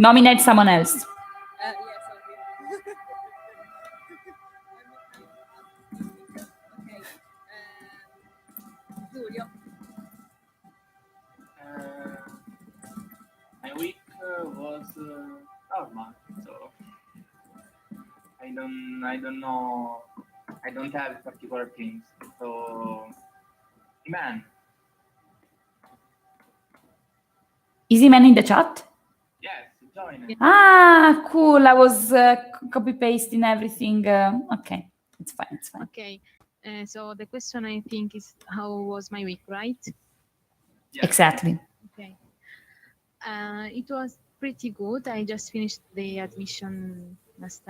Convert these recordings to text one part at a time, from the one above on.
Nominate someone else. Yes, okay. Okay. Giulio. My week was normal, so I don't know. I don't have particular things. So, man, Easy man in the chat? yes, join it. Ah, cool. I was copy pasting everything. Okay, it's fine. It's fine. Okay. So the question I think is how was my week, right? Yes. Exactly. Okay. It was pretty good. I just finished the admission last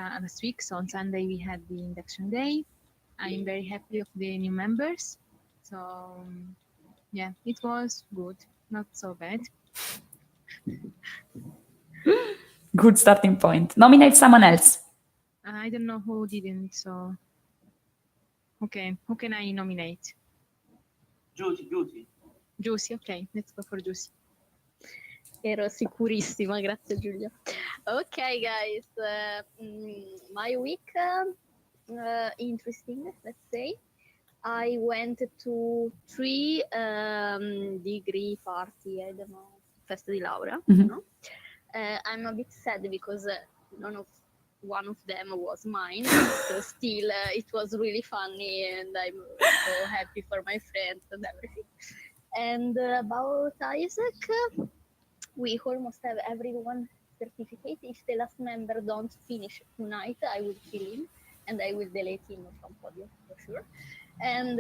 week. So on Sunday we had the induction day. I'm very happy of the new members. So yeah, it was good. Not so bad. Good starting point. Nominate someone else. I don't know who didn't. So okay, who can I nominate? Giusy. Giusy, ok, let's go for Giusy. Ero sicurissima, grazie Giulia. Okay, guys, my week interesting, let's say. I went to 3 degree party, I don't know, festa di laurea, Mhm. no? I'm a bit sad because one of them was mine, so still it was really funny and I'm so happy for my friends and everything. And about Isaac, we almost have everyone certificate. If the last member don't finish tonight, I will kill him and I will delete him from podium for sure. And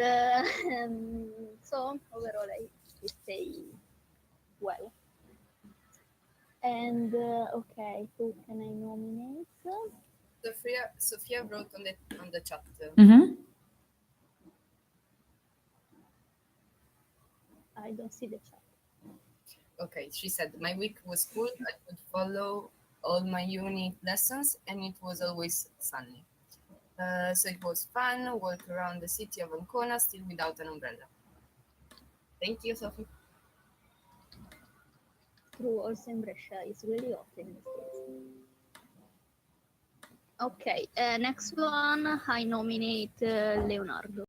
so overall, I will say well. And okay, who can I nominate? Sophia wrote on the chat. Mhm. I don't see the chat. Okay, she said, my week was cool. I could follow all my uni lessons and it was always sunny. So it was fun, walk around the city of Ancona still without an umbrella. Thank you, Sophie. True, also in Brescia is really hot in this case. Okay, next one, I nominate Leonardo.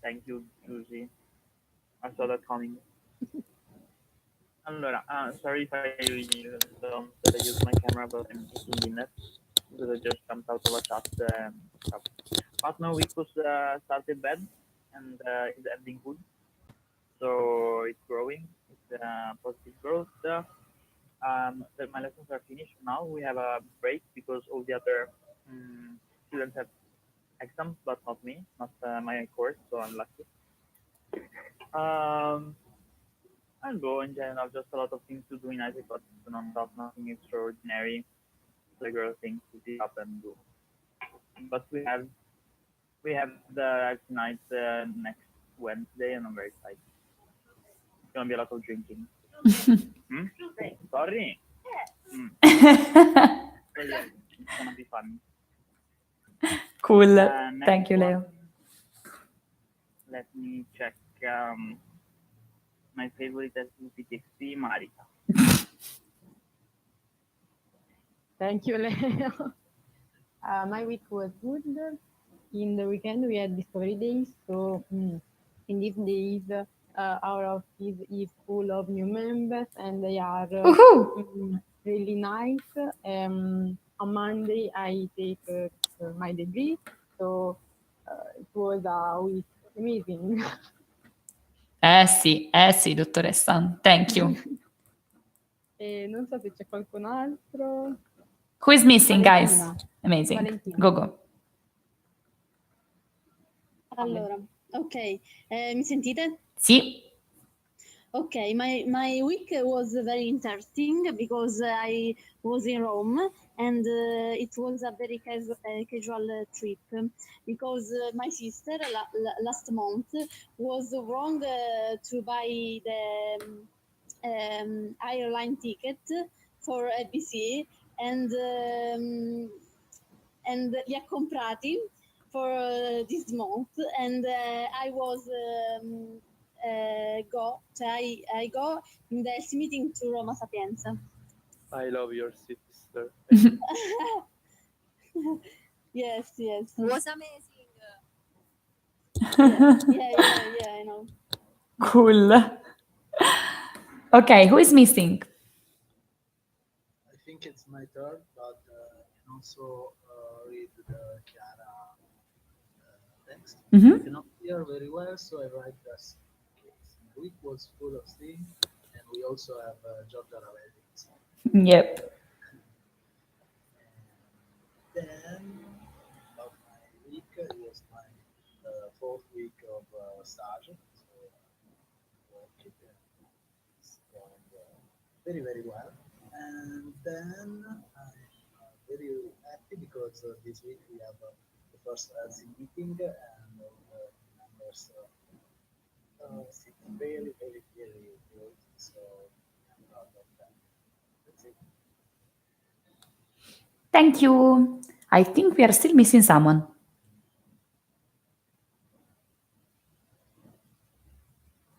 Thank you, Giusy. I saw that coming. Allora, sorry if I don't use my camera, but I'm using it because I just jumped out of a chat. But my week was started bad and it's ending good. So it's growing. It's positive growth. My lessons are finished now. We have a break because all the other students have exams, but not me, not my course. So I'm lucky. I'll go in general, just a lot of things to do in Isaac, but non-stop, nothing extraordinary. Regular things to pick up and do. But we have the night next Wednesday, and I'm very excited. It's gonna be a lot of drinking. Sorry. So yeah, it's gonna be fun. Cool. Next Thank you, Leo. one, let me check. My favorite is TXP, Marita. Thank you, Leo. My week was good. In the weekend, we had Discovery Days. So in these days, our office is full of new members and they are really nice. On Monday, I take my degree. So it was a week amazing. Sì, dottoressa. Thank you. E non so se c'è qualcun altro. Who is missing, guys? Valentina. Amazing. Valentina. Go. Allora, ok, mi sentite? Sì. Okay, my week was very interesting because I was in Rome and it was a very casual trip because my sister last month was wrong to buy the airline ticket for ABC and li ha comprati for this month and I was I go in the LC meeting to Roma Sapienza. I love your sister. Yes. Was amazing. Yeah, I know. Cool. Okay, who is missing? I think it's my turn, but can also read the Chiara text. Mhm. I cannot hear very well, so I write this case. The week was full of steam, and we also have Giorgia Ravelli's. Yep. Then, about my week, it was my fourth week of stage, so working is going very, very well. And then I'm very happy because this week we have the first LC meeting and all the members sit very, very, very good. So I'm proud of that. That's it. Thank you. I think we are still missing someone.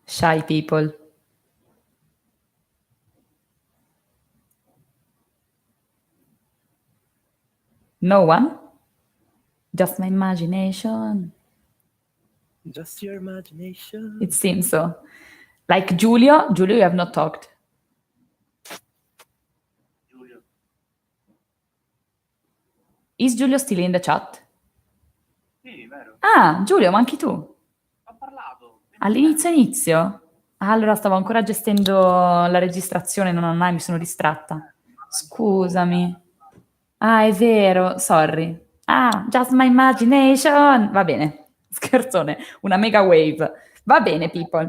Shy people. No one? Just my imagination. Just your imagination. It seems so. Like Giulio. Giulio, you have not talked. Giulio. Is Giulio still in the chat? Sì, vero. Ah, Giulio, ma anche tu? Ho parlato. All'inizio? Ah, allora stavo ancora gestendo la registrazione, non online, mi sono distratta. Scusami. Ah, è vero, sorry. Ah, just my imagination. Va bene, scherzone, una mega wave. Va bene, people.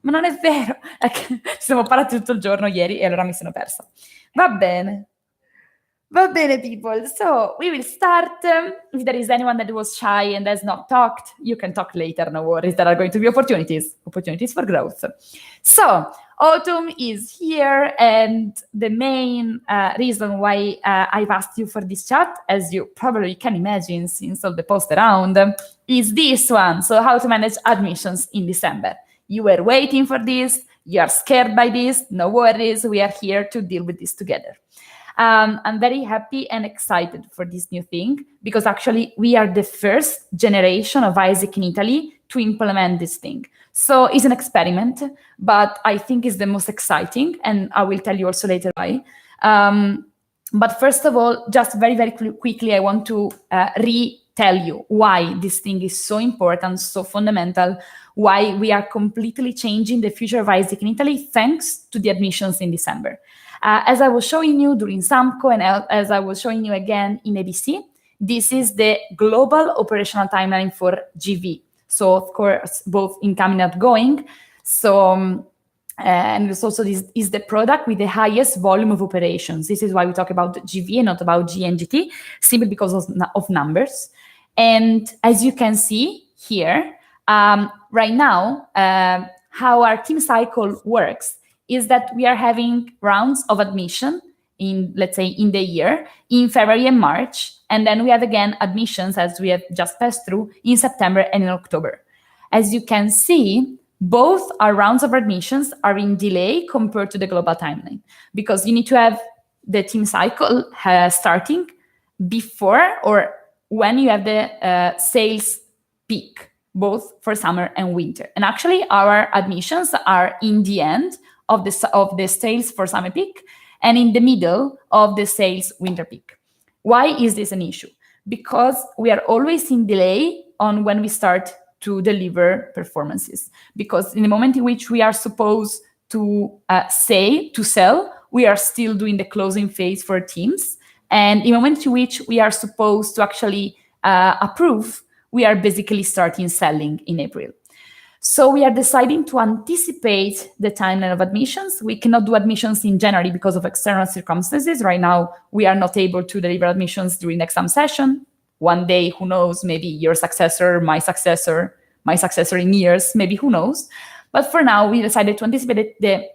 Ma non è vero, è che ci siamo parlati tutto il giorno ieri e allora mi sono persa. Va bene. Va bene, people. So we will start. If there is anyone that was shy and has not talked, you can talk later. No worries. There are going to be opportunities for growth. So autumn is here, and the main reason why I've asked you for this chat, as you probably can imagine since all the posts around, is this one. So how to manage admissions in December. You were waiting for this. You are scared by this. No worries. We are here to deal with this together. I'm very happy and excited for this new thing because actually we are the first generation of Isaac in Italy to implement this thing. So it's an experiment, but I think it's the most exciting, and I will tell you also later why. But first of all, just very, very quickly, I want to retell you why this thing is so important, so fundamental, why we are completely changing the future of Isaac in Italy thanks to the admissions in December. As I was showing you during SAMCO and as I was showing you again in ABC, this is the global operational timeline for GV. So, of course, both incoming and outgoing. So, and it's also this is the product with the highest volume of operations. This is why we talk about GV and not about GNGT, simply because of numbers. And as you can see here, right now, how our team cycle works is that we are having rounds of admission in, let's say, in the year, in February and March, and then we have again admissions, as we have just passed through, in September and in October. As you can see, both our rounds of admissions are in delay compared to the global timeline, because you need to have the team cycle starting before or when you have the sales peak, both for summer and winter. And actually, our admissions are in the end of the sales for summer peak and in the middle of the sales winter peak. Why is this an issue? Because we are always in delay on when we start to deliver performances. Because in the moment in which we are supposed to sell, we are still doing the closing phase for teams. And in the moment in which we are supposed to actually approve, we are basically starting selling in April. So we are deciding to anticipate the timeline of admissions. We cannot do admissions in January because of external circumstances. Right now, we are not able to deliver admissions during the exam session. One day, who knows, maybe your successor, my successor in years, maybe who knows. But for now, we decided to anticipate the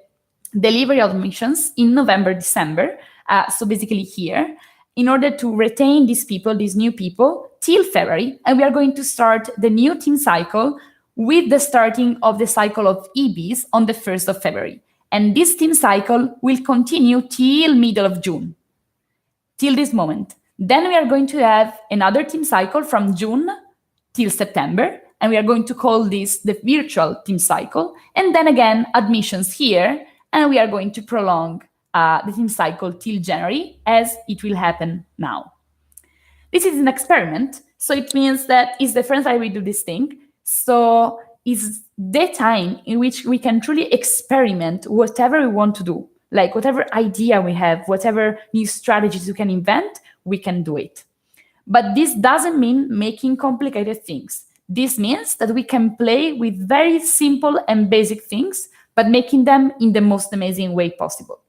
delivery of admissions in November, December. So basically here, in order to retain these people, these new people, till February. And we are going to start the new team cycle with the starting of the cycle of EBs on the 1st of February. And this team cycle will continue till middle of June, till this moment. Then we are going to have another team cycle from June till September, and we are going to call this the virtual team cycle. And then again, admissions here, and we are going to prolong the team cycle till January, as it will happen now. This is an experiment, so it means that it's the first time we do this thing. So it's the time in which we can truly experiment whatever we want to do. Like whatever idea we have, whatever new strategies we can invent, we can do it. But this doesn't mean making complicated things. This means that we can play with very simple and basic things, but making them in the most amazing way possible.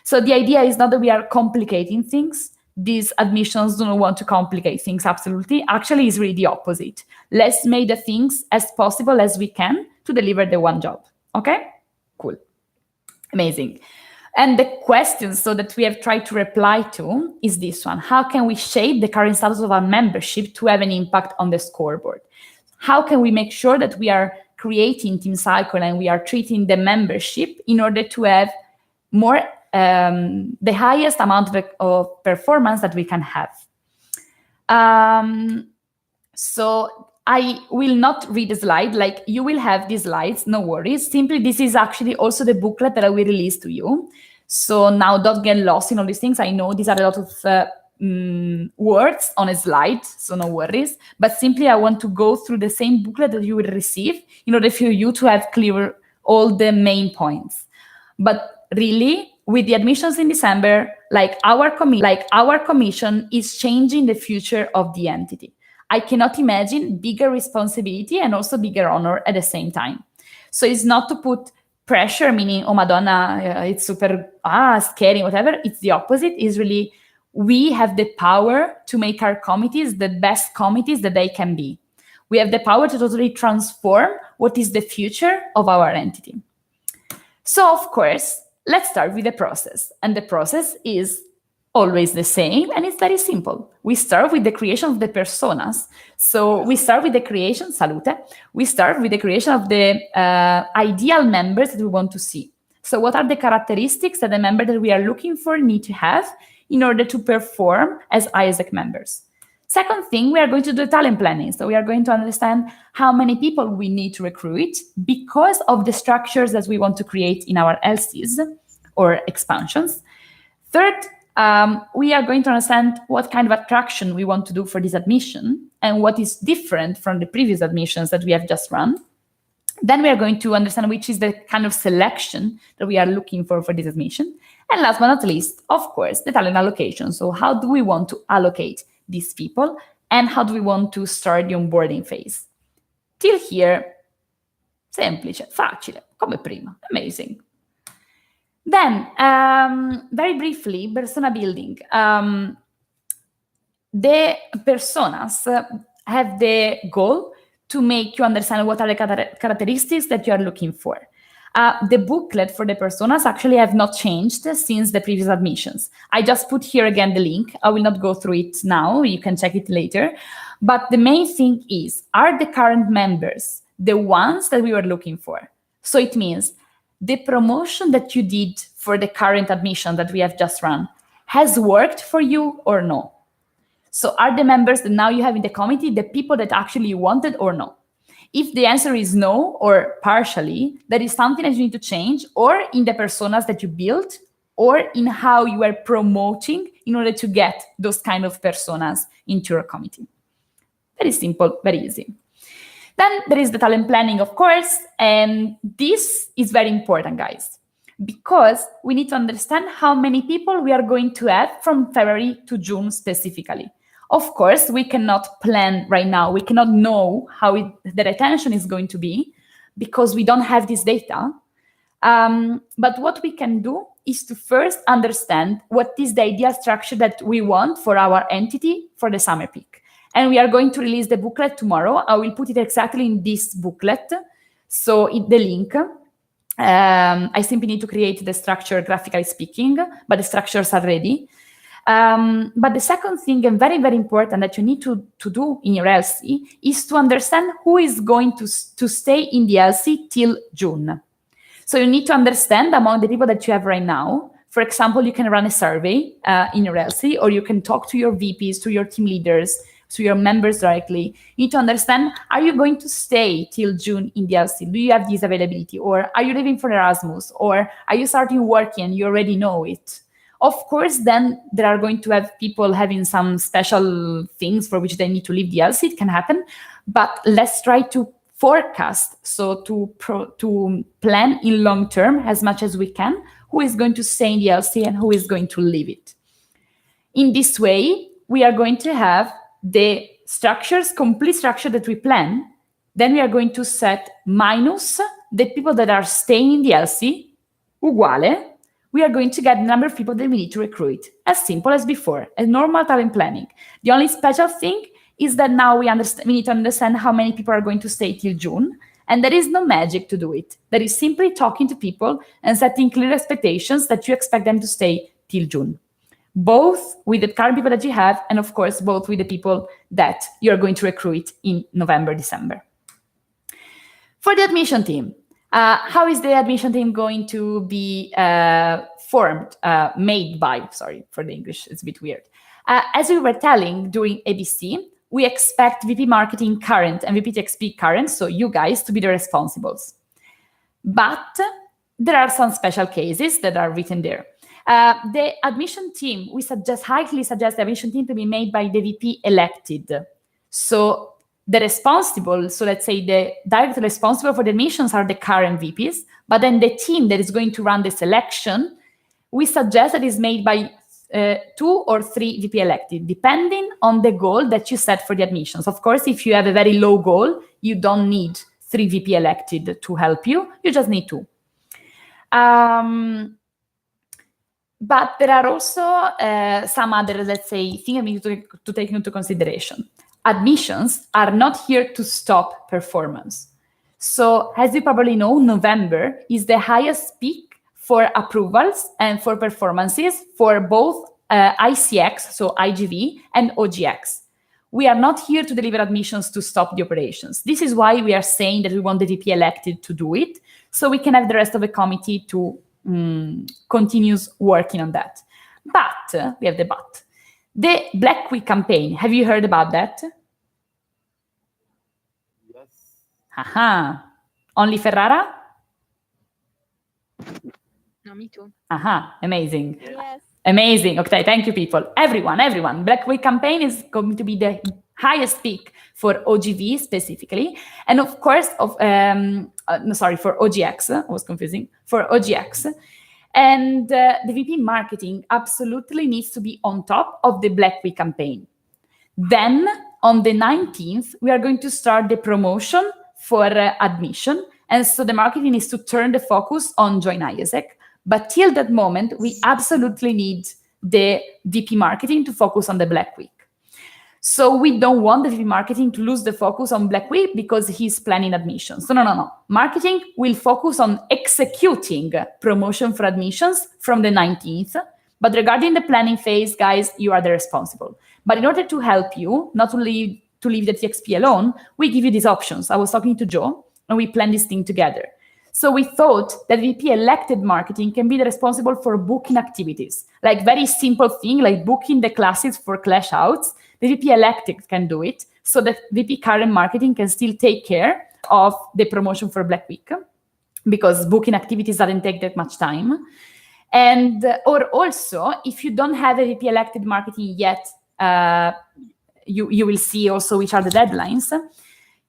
So the idea is not that we are complicating things. These admissions do not want to complicate things, absolutely. Actually, it's really the opposite. Let's make the things as possible as we can to deliver the one job. Okay? Cool. Amazing. And the question so that we have tried to reply to is this one. How can we shape the current status of our membership to have an impact on the scoreboard? How can we make sure that we are creating team cycle and we are treating the membership in order to have more the highest amount of performance that we can have? So I will not read the slide, like you will have these slides, no worries. Simply, this is actually also the booklet that I will release to you. So now don't get lost in all these things. I know these are a lot of words on a slide, so no worries. But simply, I want to go through the same booklet that you will receive in order for you to have clear all the main points. But really, with the admissions in December, like our commission is changing the future of the entity. I cannot imagine bigger responsibility and also bigger honor at the same time. So it's not to put pressure, meaning, oh, Madonna, it's super scary, whatever. It's the opposite. It's really, we have the power to make our committees the best committees that they can be. We have the power to totally transform what is the future of our entity. So, of course, let's start with the process. And the process is always the same, and it's very simple. We start with the creation of the personas. So we start with the creation, salute. We start with the creation of the ideal members that we want to see. So what are the characteristics that the member that we are looking for need to have in order to perform as ISEC members? Second thing, we are going to do talent planning. So we are going to understand how many people we need to recruit because of the structures that we want to create in our LCs or expansions. Third, we are going to understand what kind of attraction we want to do for this admission and what is different from the previous admissions that we have just run. Then we are going to understand which is the kind of selection that we are looking for this admission. And last but not least, of course, the talent allocation. So how do we want to allocate these people and how do we want to start the onboarding phase? Till here, semplice, facile, come prima, amazing. Then, very briefly, persona building. The personas have the goal to make you understand what are the characteristics that you are looking for. The booklet for the personas actually have not changed since the previous admissions. I just put here again the link. I will not go through it now. You can check it later. But the main thing is, are the current members the ones that we were looking for? So it means the promotion that you did for the current admission that we have just run has worked for you or no? So are the members that now you have in the committee the people that actually you wanted or no? If the answer is no or partially, that is something that you need to change or in the personas that you built or in how you are promoting in order to get those kind of personas into your committee. Very simple, very easy. Then there is the talent planning, of course, and this is very important, guys, because we need to understand how many people we are going to have from February to June specifically. Of course, we cannot plan right now. We cannot know how the retention is going to be because we don't have this data. But what we can do is to first understand what is the ideal structure that we want for our entity for the summer peak. And we are going to release the booklet tomorrow. I will put it exactly in this booklet. So the link. I simply need to create the structure graphically speaking, but the structures are ready. But the second thing, and very, very important, that you need to do in your LC is to understand who is going to stay in the LC till June. So you need to understand among the people that you have right now. For example, you can run a survey in your LC, or you can talk to your VPs, to your team leaders, to your members directly. You need to understand, are you going to stay till June in the LC? Do you have this availability? Or are you leaving for Erasmus? Or are you starting working and you already know it? Of course, then there are going to have people having some special things for which they need to leave the LC. It can happen, but let's try to forecast, so to plan in long term as much as we can, who is going to stay in the LC and who is going to leave it. In this way, we are going to have the structures, complete structure that we plan. Then we are going to set minus the people that are staying in the LC, uguale. We are going to get the number of people that we need to recruit, as simple as before, a normal talent planning. The only special thing is that now we need to understand how many people are going to stay till June, and there is no magic to do it. There is simply talking to people and setting clear expectations that you expect them to stay till June, both with the current people that you have, and of course, both with the people that you're going to recruit in November, December. For the admission team, how is the admission team going to be made by, sorry for the English, it's a bit weird. As we were telling during ABC, we expect VP Marketing current and VP TXP current, so you guys, to be the responsibles. But there are some special cases that are written there. The admission team, we highly suggest the admission team to be made by the VP elected. So the responsible, so let's say the directly responsible for the admissions are the current VPs, but then the team that is going to run the selection, we suggest that is made by 2 or 3 VP elected, depending on the goal that you set for the admissions. Of course, if you have a very low goal, you don't need 3 VP elected to help you, you just need 2. But there are also some other, let's say, things we need to take into consideration. Admissions are not here to stop performance. So as you probably know, November is the highest peak for approvals and for performances for both ICX, so IGV, and OGX. We are not here to deliver admissions to stop the operations. This is why we are saying that we want the VP elected to do it, so we can have the rest of the committee to continue working on that. But, we have the but. The Black Week campaign, have you heard about that? Yes. Aha. Only Ferrara? No, me too. Aha, amazing. Yes. Amazing. Okay, thank you, people. Everyone. Black Week campaign is going to be the highest peak for OGV specifically. And of course, for OGX, I was confusing, for OGX. And the VP marketing absolutely needs to be on top of the Black Week campaign. Then on the 19th, we are going to start the promotion for admission. And so the marketing is to turn the focus on Join IESEC. But till that moment, we absolutely need the VP marketing to focus on the Black Week. So we don't want the VP marketing to lose the focus on Black Week because he's planning admissions. So no. Marketing will focus on executing promotion for admissions from the 19th. But regarding the planning phase, guys, you are the responsible. But in order to help you, not to leave the TXP alone, we give you these options. I was talking to Joe, and we planned this thing together. So we thought that VP elected marketing can be the responsible for booking activities, like very simple thing, like booking the classes for clash outs. The VP elected can do it, so that VP current marketing can still take care of the promotion for Black Week, because booking activities doesn't take that much time. And or also, if you don't have a VP elected marketing yet, you will see also which are the deadlines.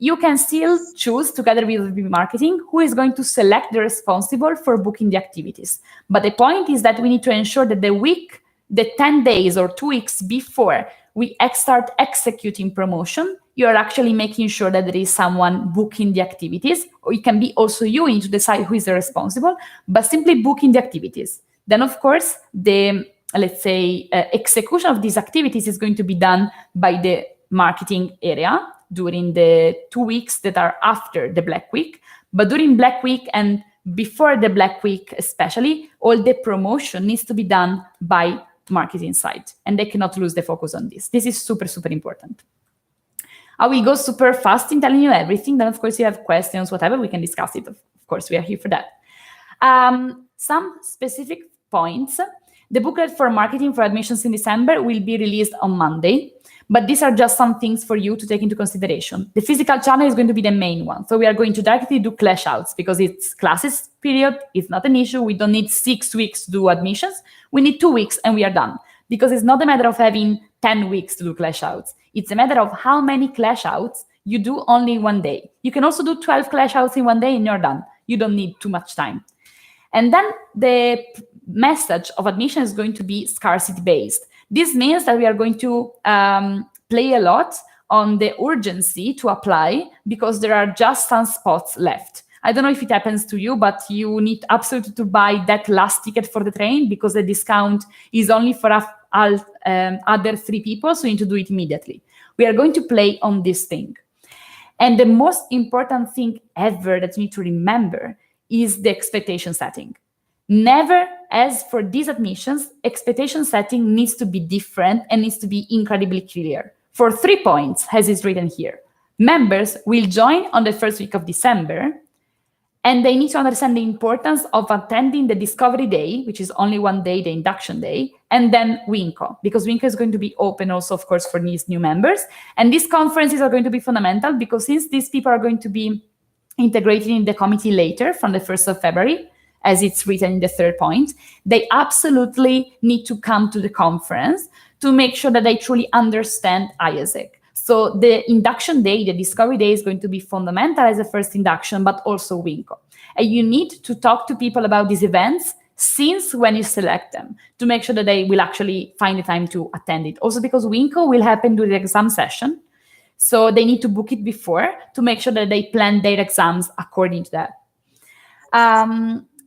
You can still choose, together with VP marketing, who is going to select the responsible for booking the activities. But the point is that we need to ensure that the 10 days or 2 weeks before we start executing promotion, you are actually making sure that there is someone booking the activities, or it can be also you need to decide who is the responsible, but simply booking the activities. Then, of course, the, let's say, execution of these activities is going to be done by the marketing area during the 2 weeks that are after the Black Week. But during Black Week and before the Black Week especially, all the promotion needs to be done by marketing side, and they cannot lose the focus on this. This is super, super important. I will go super fast in telling you everything. Then, of course, you have questions, whatever, we can discuss it. Of course, we are here for that. Some specific points. The booklet for marketing for admissions in December will be released on Monday, but these are just some things for you to take into consideration. The physical channel is going to be the main one. So we are going to directly do clash outs because it's classes period. It's not an issue. We don't need 6 weeks to do admissions. We need 2 weeks and we are done. Because it's not a matter of having 10 weeks to do clash outs. It's a matter of how many clash outs you do only in one day. You can also do 12 clash outs in one day and you're done. You don't need too much time. And then the message of admission is going to be scarcity based. This means that we are going to play a lot on the urgency to apply because there are just some spots left. I don't know if it happens to you, but you need absolutely to buy that last ticket for the train because the discount is only for other 3 people, so you need to do it immediately. We are going to play on this thing. And the most important thing ever that you need to remember is the expectation setting. Never, as for these admissions, expectation setting needs to be different and needs to be incredibly clear. For 3 points, as is written here. Members will join on the first week of December, and they need to understand the importance of attending the Discovery Day, which is only 1 day, the induction day, and then WINCO, because WINCO is going to be open also, of course, for these new members. And these conferences are going to be fundamental because since these people are going to be integrated in the committee later from the 1st of February, as it's written in the 3rd point, they absolutely need to come to the conference to make sure that they truly understand IASEC. So the induction day, the Discovery Day, is going to be fundamental as a first induction, but also WINCO. And you need to talk to people about these events since when you select them to make sure that they will actually find the time to attend it. Also because WINCO will happen during the exam session. So they need to book it before to make sure that they plan their exams according to that.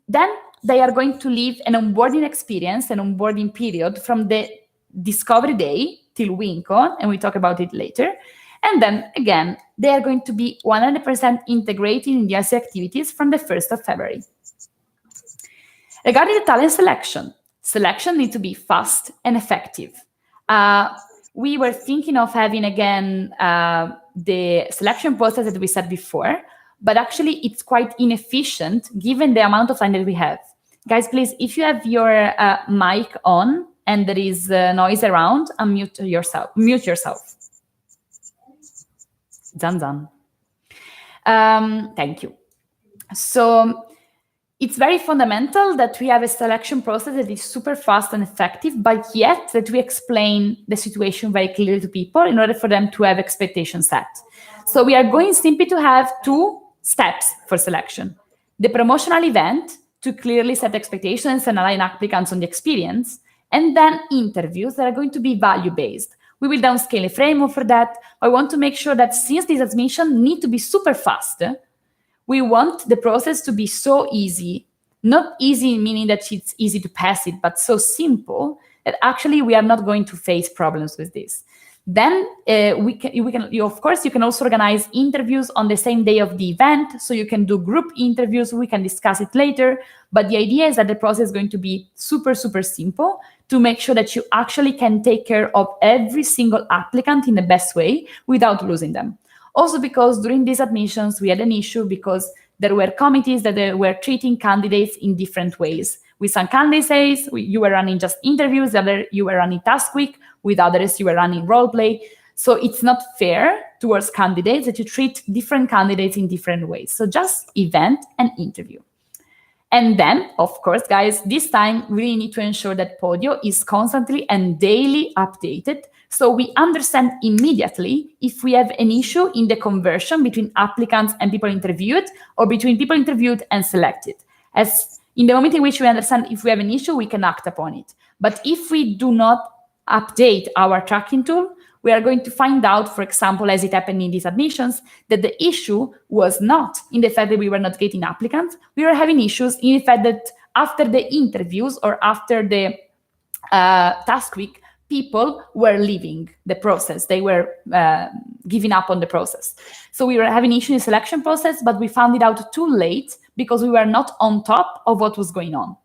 Then they are going to live an onboarding experience, an onboarding period from the Discovery Day till WINCO, and we talk about it later. And then, again, they are going to be 100% integrated in the IC activities from the 1st of February. Regarding the talent selection needs to be fast and effective. We were thinking of having, again, the selection process that we said before, but actually it's quite inefficient given the amount of time that we have. Guys, please, if you have your mic on and there is noise around, unmute yourself. Mute yourself. Done. Thank you. So it's very fundamental that we have a selection process that is super fast and effective, but yet that we explain the situation very clearly to people in order for them to have expectations set. So we are going simply to have 2 steps for selection. The promotional event to clearly set expectations and align applicants on the experience, and then interviews that are going to be value-based. We will downscale a framework for that. I want to make sure that since these admissions need to be super fast, we want the process to be so easy, not easy meaning that it's easy to pass it, but so simple that actually we are not going to face problems with this. Then of course, you can also organize interviews on the same day of the event. So you can do group interviews. We can discuss it later. But the idea is that the process is going to be super, super simple to make sure that you actually can take care of every single applicant in the best way without losing them. Also because during these admissions, we had an issue because there were committees that were treating candidates in different ways. With some candidates, you were running just interviews, other you were running task week, with others you were running role play. So it's not fair towards candidates that you treat different candidates in different ways. So just event and interview. And then, of course, guys, this time we really need to ensure that Podio is constantly and daily updated so we understand immediately if we have an issue in the conversion between applicants and people interviewed or between people interviewed and selected. As in the moment in which we understand if we have an issue, we can act upon it. But if we do not update our tracking tool, we are going to find out, for example, as it happened in these admissions, that the issue was not in the fact that we were not getting applicants. We were having issues in the fact that after the interviews or after the task week, people were leaving the process. They were giving up on the process. So we were having issues in the selection process, but we found it out too late because we were not on top of what was going on.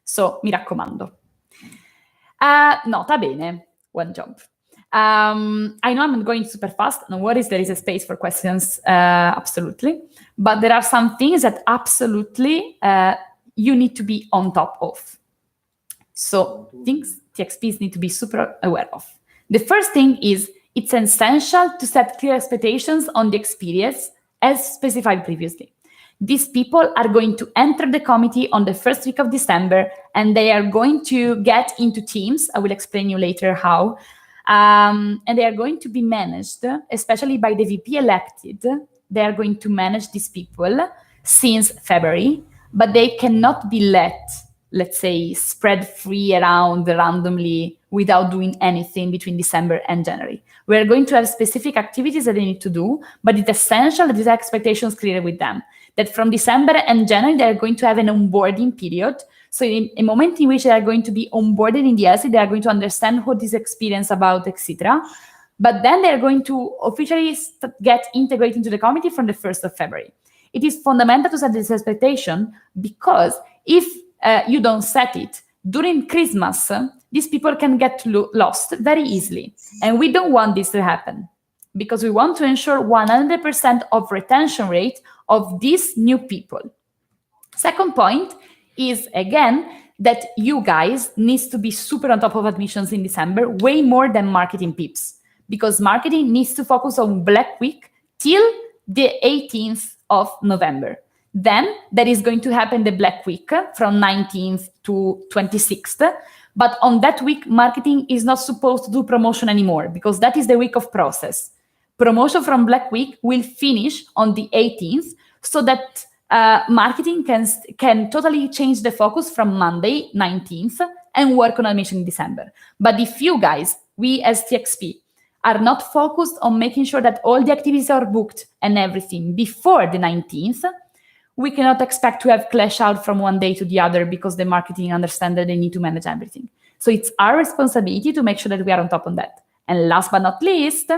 So, mi raccomando. Nota bene, one job. I know I'm going super fast. No worries, there is a space for questions, absolutely. But there are some things that absolutely you need to be on top of. So things TXPs need to be super aware of. The first thing is it's essential to set clear expectations on the experience as specified previously. These people are going to enter the committee on the first week of December, and they are going to get into teams. I will explain you later how. And they are going to be managed, especially by the VP elected. They are going to manage these people since February, but they cannot be let's say, spread free around randomly without doing anything between December and January. We're going to have specific activities that they need to do, but it's essential that these expectations clear with them. That from December and January, they're going to have an onboarding period. So in a moment in which they are going to be onboarded in the LC, they are going to understand what is experience about, etc. But then they're going to officially get integrated into the committee from the 1st of February. It is fundamental to set this expectation because if you don't set it during Christmas, these people can get lost very easily. And we don't want this to happen because we want to ensure 100% of retention rate of these new people. Second point is, again, that you guys needs to be super on top of admissions in December, way more than marketing peeps, because marketing needs to focus on Black Week till the 18th of November. Then there is going to happen the Black Week from 19th to 26th. But on that week, marketing is not supposed to do promotion anymore because that is the week of process. Promotion from Black Week will finish on the 18th so that marketing can totally change the focus from Monday, 19th, and work on admission in December. But if you guys, we as TXP, are not focused on making sure that all the activities are booked and everything before the 19th, we cannot expect to have clash out from one day to the other because the marketing understand that they need to manage everything. So it's our responsibility to make sure that we are on top of that. And last but not least,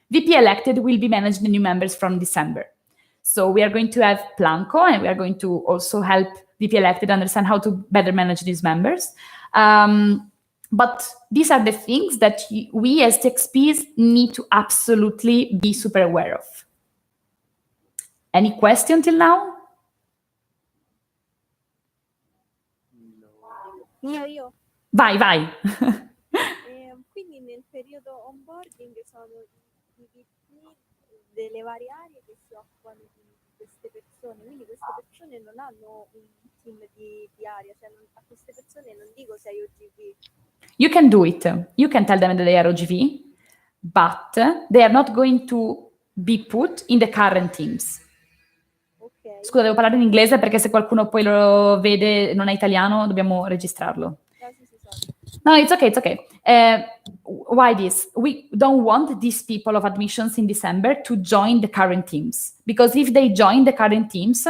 VP elected will be managing the new members from December. So we are going to have Planco, and we are going to also help VP elected understand how to better manage these members. But these are the things that we as TXPs need to absolutely be super aware of. Any question till now? Io. Vai. Quindi nel periodo onboarding sono i VP delle varie aree che si occupano di queste persone, quindi queste persone non hanno un team di area, cioè a queste persone non dico sei OGV. You can do it. You can tell them that they are OGV, but they are not going to be put in the current teams. Okay. Scusa, devo parlare in inglese perché se qualcuno poi lo vede e non è italiano, dobbiamo registrarlo. Sì. No, it's okay. Why this? We don't want these people of admissions in December to join the current teams. Because if they join the current teams,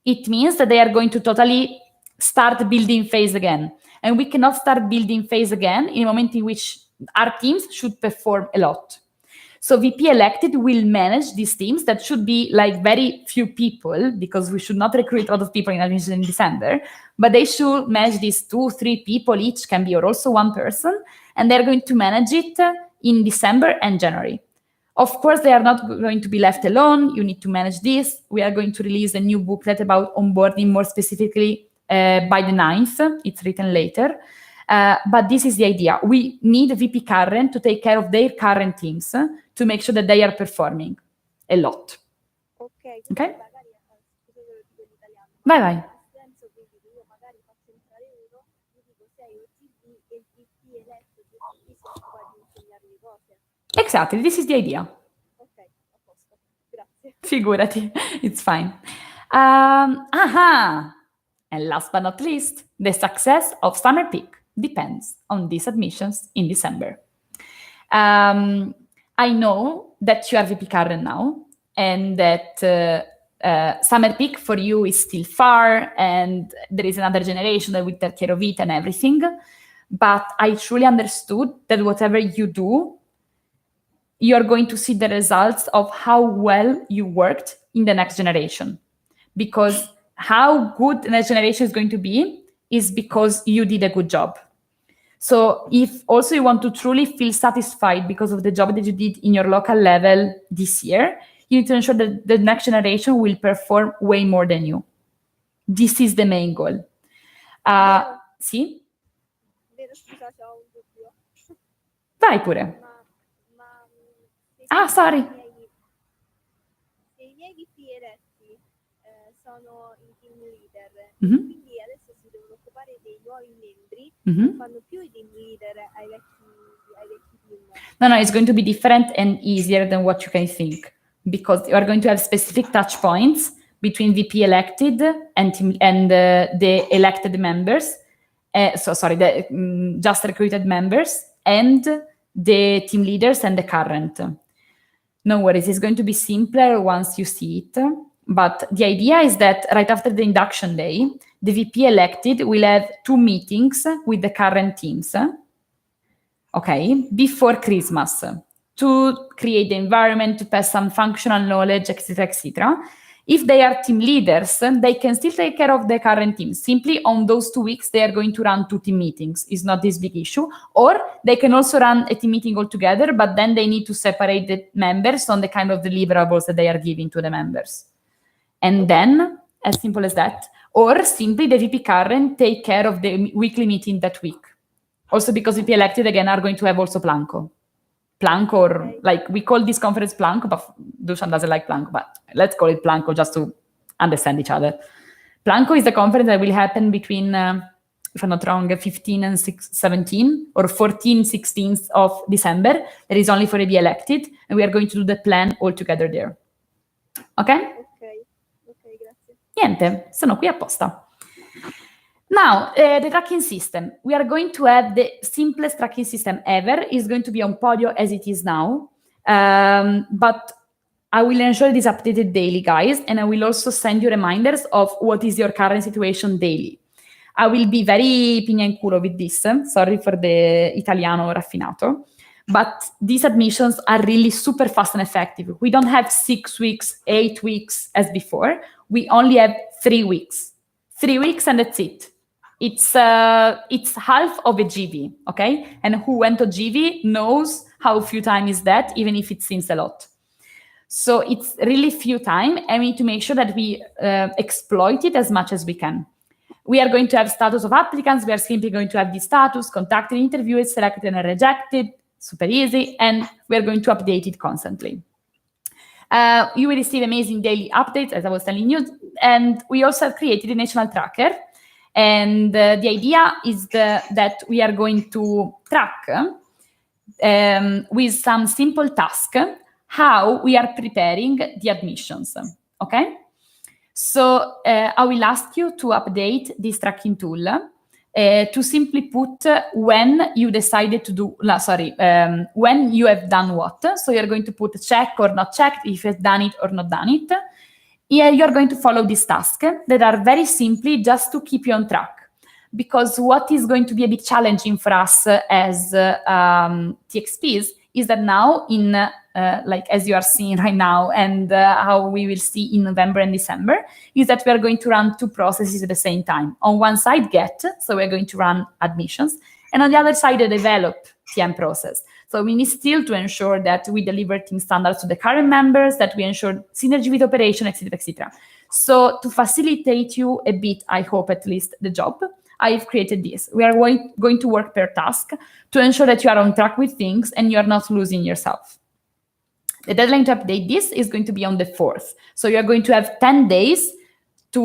it means that they are going to totally start building phase again. And we cannot start building phase again in a moment in which our teams should perform a lot. So VP elected will manage these teams that should be like very few people because we should not recruit a lot of people in admission in December, but they should manage these 2-3 people each, can be or also one person, and they're going to manage it in December and January. Of course, they are not going to be left alone. You need to manage this. We are going to release a new booklet about onboarding more specifically by the 9th. It's written later. But this is the idea. We need VP current to take care of their current teams to make sure that they are performing a lot. Okay? Vai. Nel senso quindi che io magari faccio entrare uno, gli dico sei OGV e il VP eletto di OGV si occupa di insegnargli cose. Exactly, this is the idea. Ok, a posto. Grazie. Figurati, it's fine. And last but not least, the success of summer peak depends on these admissions in December. I know that you are VP current now, and that summer peak for you is still far, and there is another generation that will take care of it and everything. But I truly understood that whatever you do, you're going to see the results of how well you worked in the next generation. Because how good the next generation is going to be is because you did a good job. So if also you want to truly feel satisfied because of the job that you did in your local level this year, you need to ensure that the next generation will perform way more than you. This is the main goal. Sì? Vero, scusa, ho un dubbio. Vai pure. Se sorry. Se i miei VP eletti sono i team leader, Mhm. quindi adesso si devono occupare dei nuovi membri, Mhm. non fanno più i team leader ai vecchi team. No, it's going to be different and easier than what you can think, because you are going to have specific touch points between VP elected and the elected members. The just recruited members and the team leaders and the current. No worries, it's going to be simpler once you see it. But the idea is that right after the induction day, the VP elected will have 2 meetings with the current teams, okay, before Christmas, to create the environment, to pass some functional knowledge, etc., etc. If they are team leaders, they can still take care of the current team. Simply on those 2 weeks, they are going to run 2 team meetings. It's not this big issue. Or they can also run a team meeting altogether, but then they need to separate the members on the kind of deliverables that they are giving to the members. And then, as simple as that. Or simply the VP current take care of the weekly meeting that week. Also because VP elected, again, are going to have also Planko. Planko, or like we call this conference Planko, but Dusan doesn't like Planko, but let's call it Planko just to understand each other. Planko is the conference that will happen between, if I'm not wrong, 15 and 17 or 14, 16th of December. That is only for the elected, and we are going to do the plan all together there. Okay? Ok, grazie. Niente, sono qui apposta. Now, the tracking system. We are going to have the simplest tracking system ever. It's going to be on Podio as it is now. But I will ensure it is updated daily, guys. And I will also send you reminders of what is your current situation daily. I will be very pigna in culo with this. Sorry for the Italiano raffinato. But these admissions are really super fast and effective. We don't have 6 weeks, 8 weeks as before. We only have 3 weeks. 3 weeks and that's it. It's half of a GV, okay? And who went to GV knows how few time is that, even if it seems a lot. So it's really few time, and we need to make sure that we exploit it as much as we can. We are going to have status of applicants. We are simply going to have the status, contacted, interviewed, selected, and rejected. Super easy, and we are going to update it constantly. You will receive amazing daily updates, as I was telling you, and we also have created a national tracker. And the idea is that we are going to track with some simple task how we are preparing the admissions, okay? So I will ask you to update this tracking tool to simply put when you decided to do, when you have done what. So you're going to put check or not checked, if you've done it or not done it. Here you're going to follow these tasks that are very simply just to keep you on track. Because what is going to be a bit challenging for us as TXPs is that now in, as you are seeing right now and how we will see in November and December, is that we are going to run 2 processes at the same time. On one side, get, so we're going to run admissions, and on the other side, the develop TM process. So we need still to ensure that we deliver team standards to the current members, that we ensure synergy with operation, etc., etc. So to facilitate you a bit, I hope at least, the job, I've created this. We are going to work per task to ensure that you are on track with things and you are not losing yourself. The deadline to update this is going to be on the 4th. So you are going to have 10 days to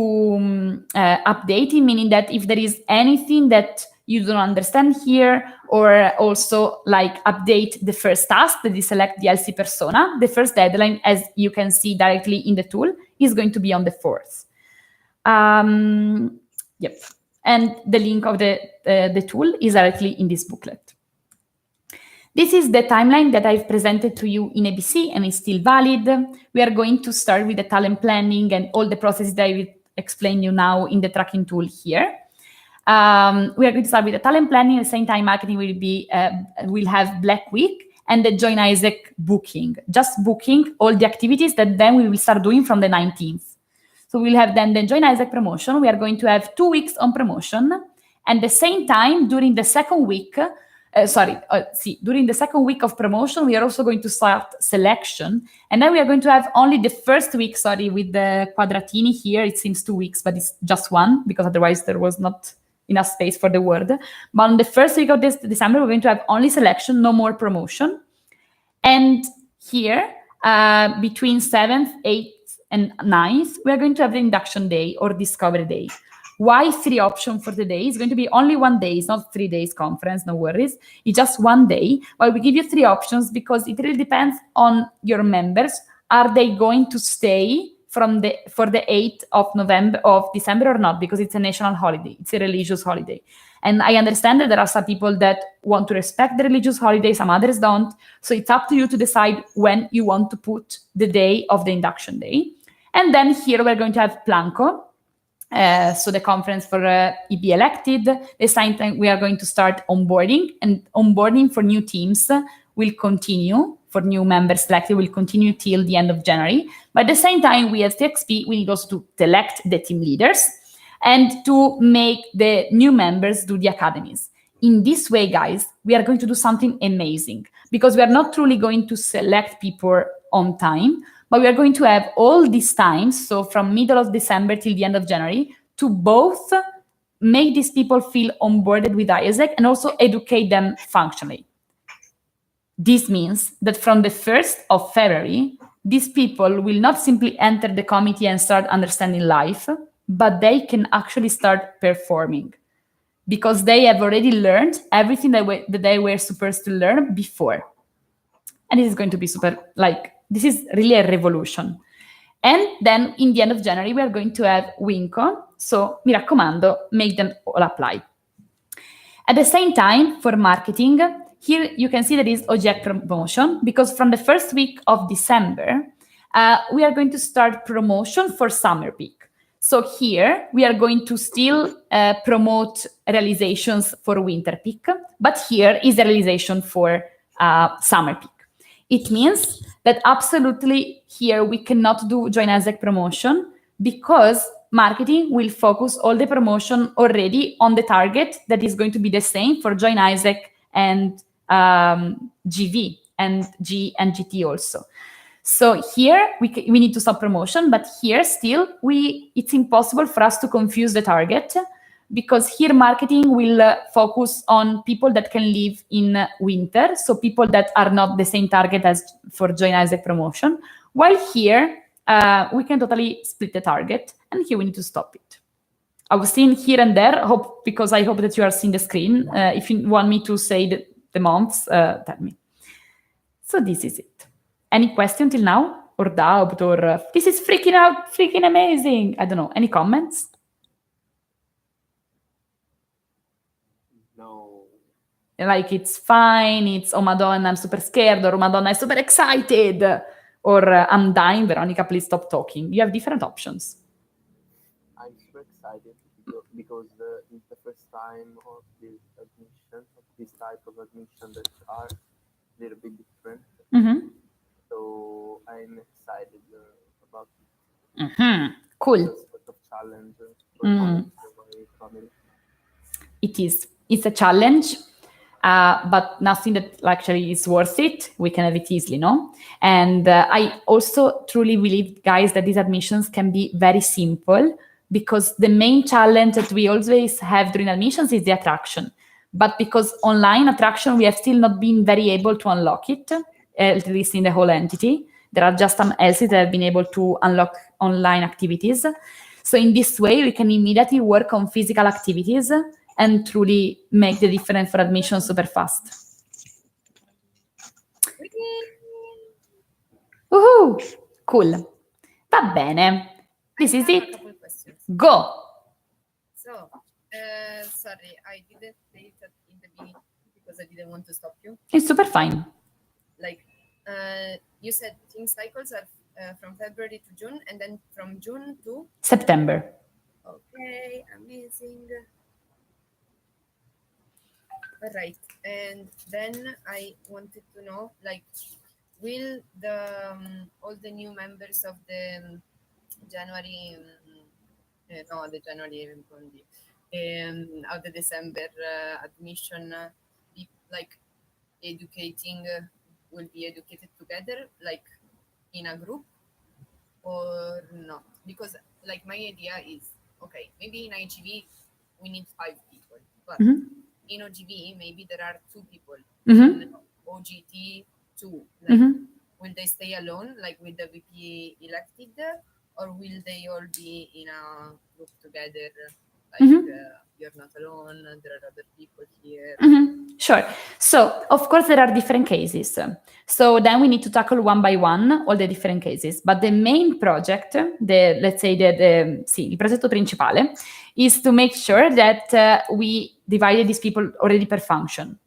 update it, meaning that if there is anything that you don't understand here, or also like update the first task that is select the LC persona, the first deadline, as you can see directly in the tool, is going to be on the 4th. Yep. And the link of the tool is directly in this booklet. This is the timeline that I've presented to you in ABC, and it's still valid. We are going to start with the talent planning and all the processes that I will explain you now in the tracking tool here. We are going to start with the talent planning. At the same time, marketing will have Black Week and the Join Isaac booking. Just booking all the activities that then we will start doing from the 19th. So we'll have then the Join Isaac promotion. We are going to have 2 weeks on promotion. And the same time, during the second week, during the second week of promotion, we are also going to start selection. And then we are going to have only the first week, with the quadratini here. It seems 2 weeks, but it's just one, because otherwise there was not enough space for the word. But on the first week of December, we're going to have only selection, no more promotion. And here, between 7th, 8th, and 9th, we are going to have the induction day or discovery day. Why 3 options for the day? It's going to be only 1 day. It's not 3 days conference, no worries. It's just 1 day. Well, we give you 3 options because it really depends on your members. Are they going to stay for the 8th of December or not? Because it's a national holiday. It's a religious holiday. And I understand that there are some people that want to respect the religious holiday, some others don't. So it's up to you to decide when you want to put the day of the induction day. And then here we're going to have Planco. So the conference for EB elected. The same time we are going to start onboarding, and onboarding for new teams will continue. For new members selected will continue till the end of January. But at the same time, we as TXP, we need also to select the team leaders and to make the new members do the academies. In this way, guys, we are going to do something amazing, because we are not truly going to select people on time, but we are going to have all these times, so from middle of December till the end of January, to both make these people feel onboarded with ISEC and also educate them functionally. This means that from the 1st of February, these people will not simply enter the committee and start understanding life, but they can actually start performing, because they have already learned everything that they were supposed to learn before. And this is going to be super, this is really a revolution. And then in the end of January, we are going to have Winco. So, mi raccomando, make them all apply. At the same time, for marketing, here you can see there is object promotion, because from the first week of December, we are going to start promotion for summer peak. So here we are going to still promote realizations for winter peak, but here is the realization for summer peak. It means that absolutely here we cannot do join ISEC promotion, because marketing will focus all the promotion already on the target that is going to be the same for join ISEC and GV and G and GT also. So here we need to stop promotion, but here still it's impossible for us to confuse the target, because here marketing will focus on people that can live in winter, so people that are not the same target as for join ISEC promotion, while here we can totally split the target, and here we need to stop it. I was seeing here and there, because I hope that you are seeing the screen. If you want me to say the months, tell me. So this is it. Any question till now? Or doubt? Or this is freaking amazing? I don't know. Any comments? No. Like it's fine, it's oh Madonna, I'm super scared, or oh Madonna, I'm super excited, or I'm dying, Veronica, please stop talking. You have different options. I'm super excited because it's the first time of this admission, of this type of admission that are a little bit different. Mm-hmm. So I'm excited about it. Mm-hmm. Cool. It's a sort of challenge for my family. It is. It's a challenge, but nothing that actually is worth it. We can have it easily, no? And I also truly believe, guys, that these admissions can be very simple, because the main challenge that we always have during admissions is the attraction. But because online attraction, we have still not been very able to unlock it, at least in the whole entity. There are just some LCs that have been able to unlock online activities. So in this way, we can immediately work on physical activities and truly make the difference for admission super fast. Woohoo! Cool. Va bene. This is it. Go. So, sorry, I didn't say that in the beginning because I didn't want to stop you. It's super fine. Like, you said team cycles are from February to June, and then from June to September. Okay, amazing. All right, and then I wanted to know, like, will the all the new members of the January, the January Of the December admission, like educating will be educated together, like in a group, or not? Because like my idea is, okay, maybe in IGV we need 5 people, but in OGV maybe there are 2 people. In OGT 2, like will they stay alone, like with the VP elected, or will they all be in a group together? Like you're not alone, there are other people here. Sure. So, of course, there are different cases. So then we need to tackle one by one all the different cases. But the main project, let's say il progetto principale, is to make sure that we divided these people already per function.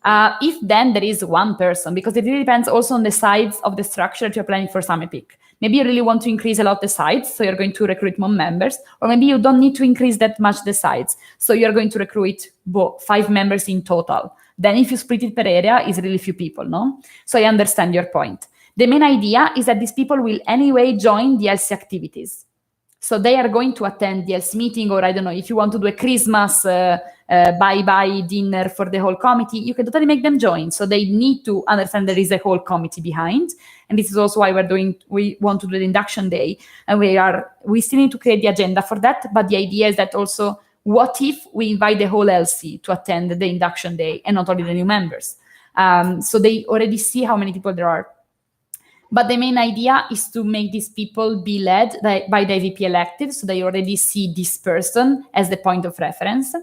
If then there is one person, because it really depends also on the size of the structure that you're planning for Summit Peak. Maybe you really want to increase a lot the size, so you're going to recruit more members, or maybe you don't need to increase that much the size, so you're going to recruit 5 members in total. Then if you split it per area, it's really few people, no? So I understand your point. The main idea is that these people will anyway join the LC activities. So they are going to attend the LC meeting, or I don't know, if you want to do a Christmas bye-bye dinner for the whole committee, you can totally make them join. So they need to understand there is a whole committee behind. And this is also why we want to do the induction day. And we still need to create the agenda for that. But the idea is that also, what if we invite the whole LC to attend the induction day and not only the new members? So they already see how many people there are. But the main idea is to make these people be led by the VP elected, so they already see this person as the point of reference.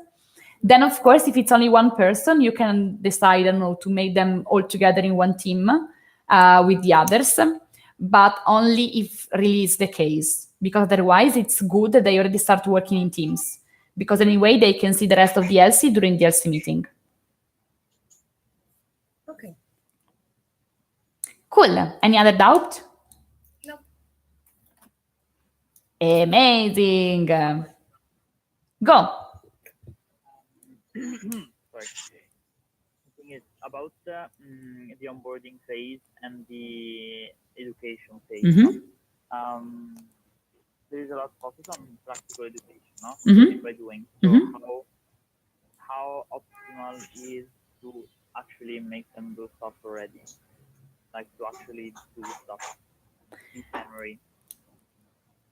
Then, of course, if it's only one person, you can decide, I don't know, to make them all together in one team with the others, but only if really is the case, because otherwise it's good that they already start working in teams, because anyway, they can see the rest of the LC during the LC meeting. Okay. Cool. Any other doubt? No. Amazing. Go. Sorry. The thing is about the onboarding phase and the education phase. There is a lot of focus on practical education, no? By doing. So how optimal is to actually make them do stuff already? Like to actually do stuff in January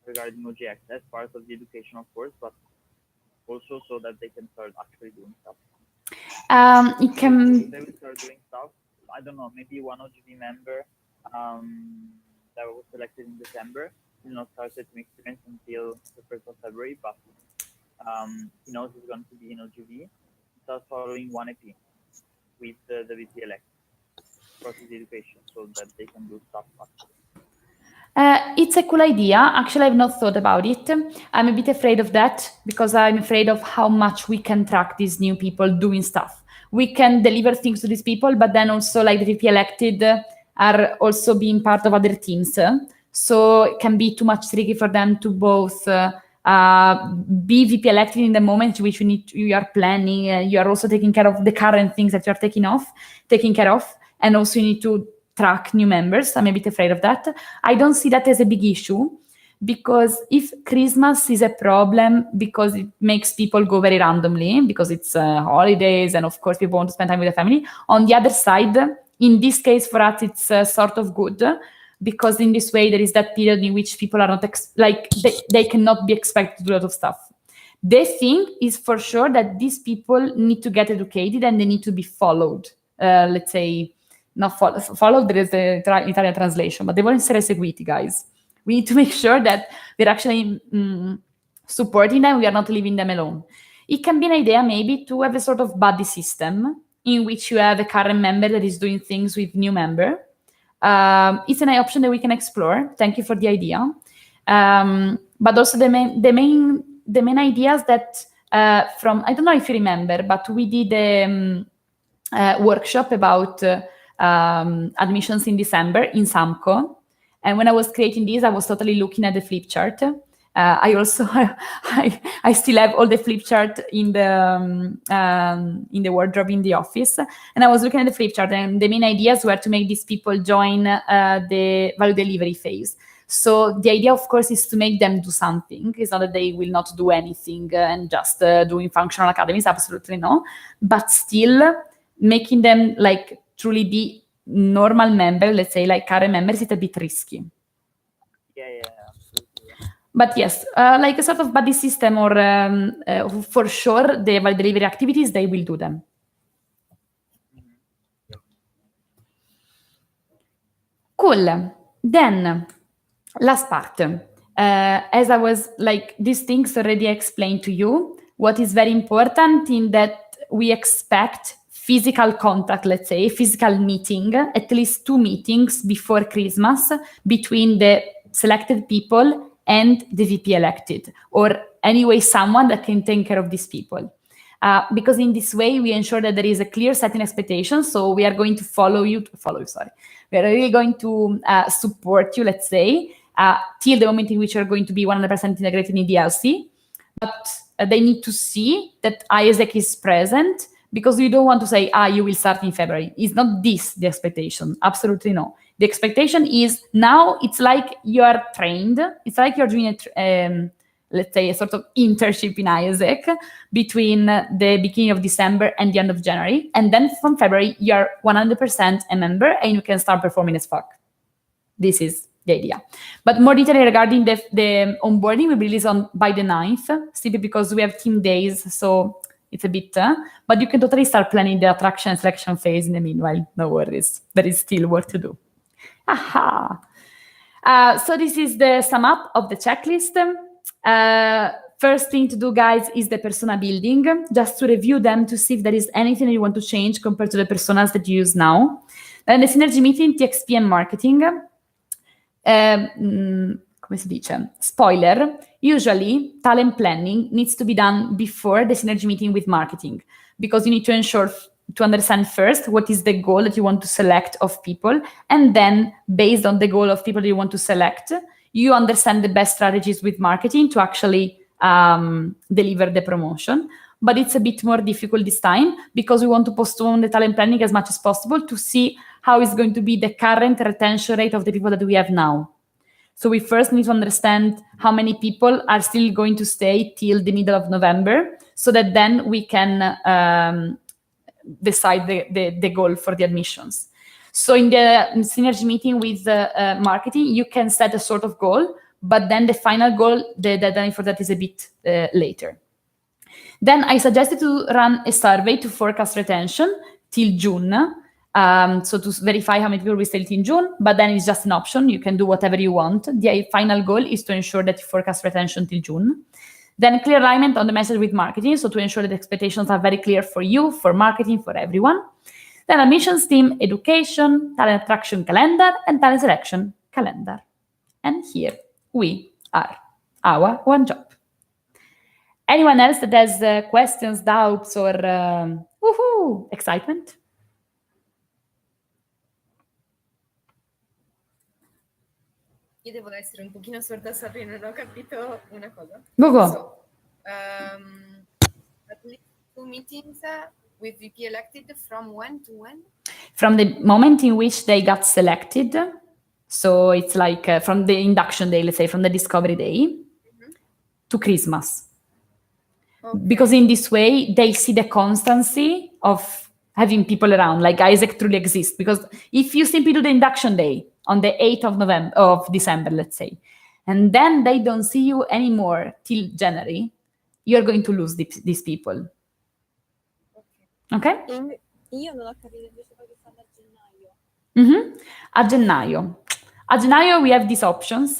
regarding OGX as part of the education, of course, but also so that they can start actually doing stuff. It can. They will start doing stuff. I don't know. Maybe one OGV member that was selected in December will not start to experience until the 1st of February, but he knows he's going to be in OGV. Start following one EP with the VP elect for his education, so that they can do stuff faster. It's a cool idea. Actually, I've not thought about it. I'm a bit afraid of that because I'm afraid of how much we can track these new people doing stuff. We can deliver things to these people, but then also like the VP elected are also being part of other teams. So it can be too much tricky for them to both be VP elected in the moment in which you are planning. You are also taking care of the current things that you are taking care of. And also you need to track new members. I'm a bit afraid of that. I don't see that as a big issue, because if Christmas is a problem because it makes people go very randomly, because it's holidays and of course people want to spend time with the family. On the other side, in this case for us, it's sort of good, because in this way there is that period in which people are not they cannot be expected to do a lot of stuff. The thing is for sure that these people need to get educated and they need to be followed. Let's say, not followed, there is the Italian translation, but devono essere seguiti, guys. We need to make sure that we're actually supporting them, we are not leaving them alone. It can be an idea maybe to have a sort of buddy system in which you have a current member that is doing things with new member. It's an option that we can explore. Thank you for the idea. But also the main ideas that from, I don't know if you remember, but we did a workshop about admissions in December in Samco. And when I was creating this, I was totally looking at the flip chart. I also I still have all the flip chart in the wardrobe in the office, and I was looking at the flip chart, and the main ideas were to make these people join the value delivery phase. So the idea, of course, is to make them do something. It's not that they will not do anything and just doing functional academies, absolutely no. But still, making them like truly be normal member, let's say like current members, it's a bit risky. Yeah, absolutely. Yeah. But yes, like a sort of buddy system, or for sure, the value delivery activities, they will do them. Cool. Then, last part. As I was like, these things already explained to you, what is very important in that we expect physical contact, let's say, physical meeting, at least 2 meetings before Christmas between the selected people and the VP elected, or anyway, someone that can take care of these people. Because in this way, we ensure that there is a clear setting expectation. So we are going to we are really going to support you, let's say, till the moment in which you're going to be 100% integrated in DLC. But they need to see that ISEC is present, because you don't want to say, you will start in February. It's not this the expectation. Absolutely no. The expectation is now it's like you are trained. It's like you're doing let's say, a sort of internship in ISEC between the beginning of December and the end of January. And then from February, you're 100% a member and you can start performing as fuck. This is the idea. But more detail regarding the onboarding will be released by the 9th, simply because we have team days, so it's a bit, but you can totally start planning the attraction and selection phase in the meanwhile. No worries. There is still work to do. Aha! So this is the sum up of the checklist. First thing to do, guys, is the persona building, just to review them to see if there is anything you want to change compared to the personas that you use now. Then the synergy meeting, TXP and marketing. Come si dice? Spoiler, usually talent planning needs to be done before the synergy meeting with marketing, because you need to understand first what is the goal that you want to select of people, and then based on the goal of people that you want to select, you understand the best strategies with marketing to actually deliver the promotion. But it's a bit more difficult this time, because we want to postpone the talent planning as much as possible to see how is going to be the current retention rate of the people that we have now. So we first need to understand how many people are still going to stay till the middle of November, so that then we can decide the goal for the admissions. So in the synergy meeting with marketing, you can set a sort of goal, but then the final goal, the deadline for that is a bit later. Then I suggested to run a survey to forecast retention till June. So to verify how many people we stay in June, but then it's just an option. You can do whatever you want. The final goal is to ensure that you forecast retention till June. Then clear alignment on the message with marketing, so to ensure that expectations are very clear for you, for marketing, for everyone. Then admissions team, education, talent attraction calendar, and talent selection calendar. And here we are, our one job. Anyone else that has questions, doubts, or woohoo, excitement? Io devo essere un pochino sorda a Sabri, non ho capito una cosa. Go. So, at least 2 meetings with VP elected from when to when? From the moment in which they got selected. So it's like from the induction day, let's say, from the discovery day to Christmas. Okay. Because in this way, they see the constancy of having people around, like ISEC truly exists. Because if you simply do the induction day on the 8th of December, let's say, and then they don't see you anymore till January, you're going to lose these people. Okay? Io non ho capito invece poi che fanno a gennaio. A gennaio we have these options.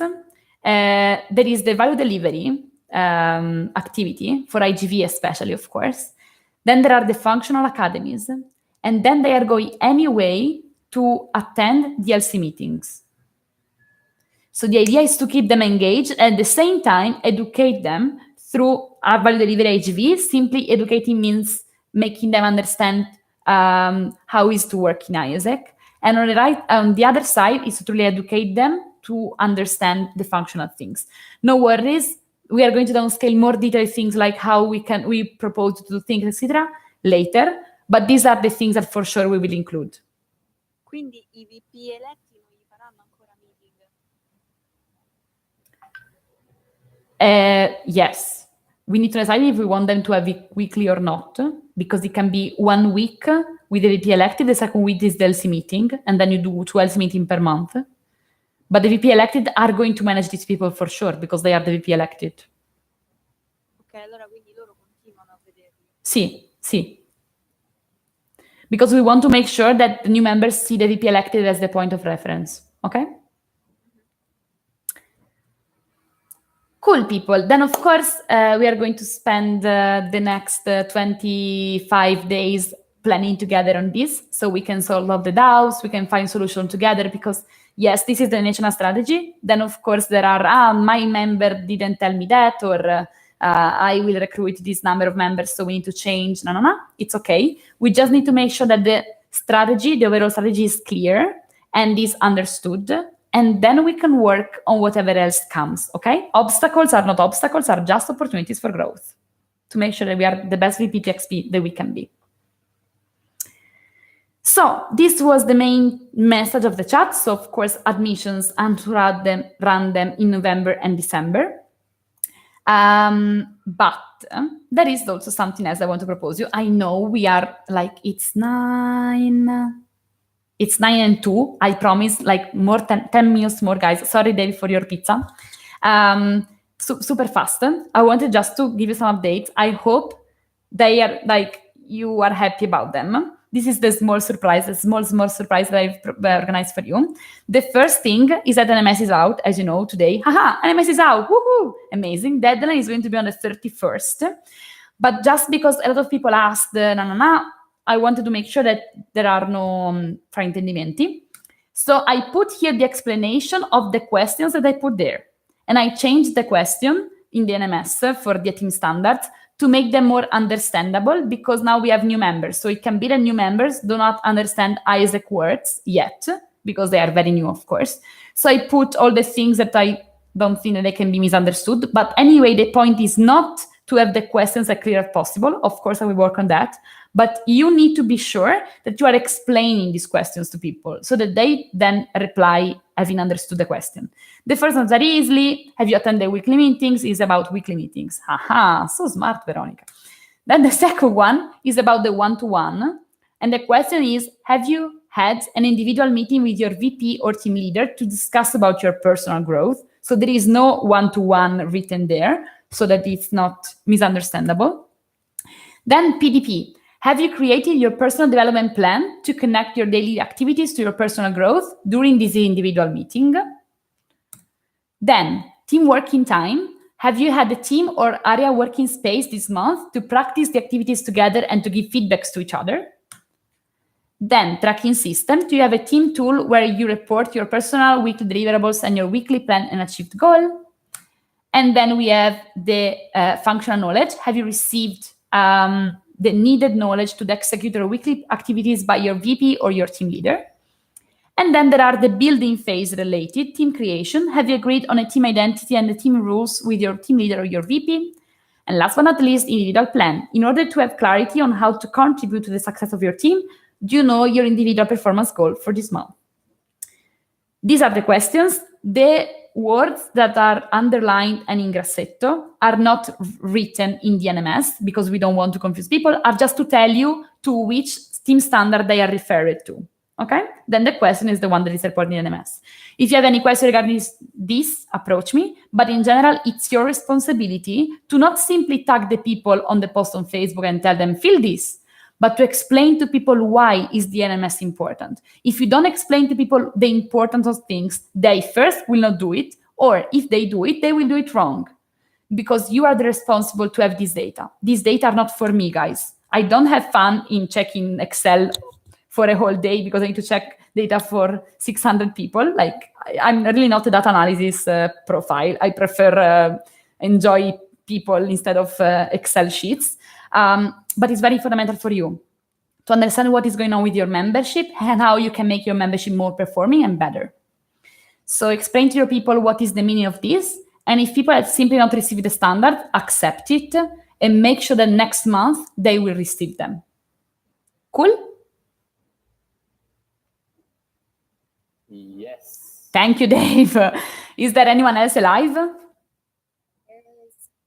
There is the value delivery activity for IGV especially, of course. Then there are the functional academies. And then they are going anyway to attend DLC meetings. So the idea is to keep them engaged and at the same time educate them through our value delivery IGV. Simply educating means making them understand how it is to work in ISEC. And on the other side is to truly educate them to understand the functional things. No worries, we are going to downscale more detailed things like how we propose to do things, etc. later. But these are the things that for sure we will include. Quindi I VP eletti non gli faranno ancora meeting? Yes. We need to decide if we want them to have it weekly or not, because it can be 1 week with the VP elected, the second week is the LC meeting, and then you do 2 LC meetings per month. But the VP elected are going to manage these people for sure, because they are the VP elected. Ok, allora quindi loro continuano a vederli. Sì, sì. Because we want to make sure that the new members see the VP elected as the point of reference, okay? Cool, people. Then, of course, we are going to spend the next 25 days planning together on this, so we can solve all the doubts, we can find solution together, because yes, this is the national strategy. Then, of course, there are, my member didn't tell me that, or I will recruit this number of members, so we need to change. No. It's okay. We just need to make sure that the strategy, the overall strategy is clear and is understood. And then we can work on whatever else comes, okay? Obstacles are not obstacles, are just opportunities for growth to make sure that we are the best VP TXP that we can be. So this was the main message of the chat. So of course, admissions and to run them in November and December. But there is also something else I want to propose you. I know we are like, it's 9 and 2. I promise, like more 10 minutes more, guys. Sorry, David, for your pizza. Super fast. I wanted just to give you some updates. I hope they are like you are happy about them. This is the small surprise that I've organized for you. The first thing is that NMS is out, as you know, today. Haha, NMS is out. Woohoo! Amazing. Deadline is going to be on the 31st. But just because a lot of people asked, I wanted to make sure that there are no fraintendimenti. So I put here the explanation of the questions that I put there. And I changed the question in the NMS for the team standards to make them more understandable, because now we have new members. So it can be that new members do not understand Isaac words yet, because they are very new, of course. So I put all the things that I don't think that they can be misunderstood. But anyway, the point is not to have the questions as clear as possible. Of course, I will work on that. But you need to be sure that you are explaining these questions to people so that they then reply having understood the question. The first one, very easily, have you attended weekly meetings, is about weekly meetings. Haha, so smart, Veronica. Then the second one is about the one-to-one. And the question is, have you had an individual meeting with your VP or team leader to discuss about your personal growth? So there is no one-to-one written there, so that it's not misunderstandable. Then PDP. Have you created your personal development plan to connect your daily activities to your personal growth during this individual meeting? Then, team working time. Have you had a team or area working space this month to practice the activities together and to give feedbacks to each other? Then, tracking system. Do you have a team tool where you report your personal weekly deliverables and your weekly plan and achieved goal? And then we have the functional knowledge. Have you received the needed knowledge to execute your weekly activities by your VP or your team leader? And then there are the building phase related, team creation. Have you agreed on a team identity and the team rules with your team leader or your VP? And last but not least, individual plan. In order to have clarity on how to contribute to the success of your team, do you know your individual performance goal for this month? These are the questions. The words that are underlined and in grassetto are not written in the NMS because we don't want to confuse people, are just to tell you to which team standard they are referred to. Okay? Then the question is the one that is reported in NMS. If you have any question regarding this, approach me. But in general, it's your responsibility to not simply tag the people on the post on Facebook and tell them, fill this, but to explain to people why is the NMS important. If you don't explain to people the importance of things, they first will not do it, or if they do it, they will do it wrong. Because you are the responsible to have this data. These data are not for me, guys. I don't have fun in checking Excel for a whole day because I need to check data for 600 people. Like, I'm really not a data analysis profile. I prefer enjoy people instead of Excel sheets. But it's very fundamental for you to understand what is going on with your membership and how you can make your membership more performing and better. So explain to your people what is the meaning of this. And if people have simply not received the standard, accept it and make sure that next month they will receive them. Cool? Yes. Thank you, Dave. Is there anyone else alive?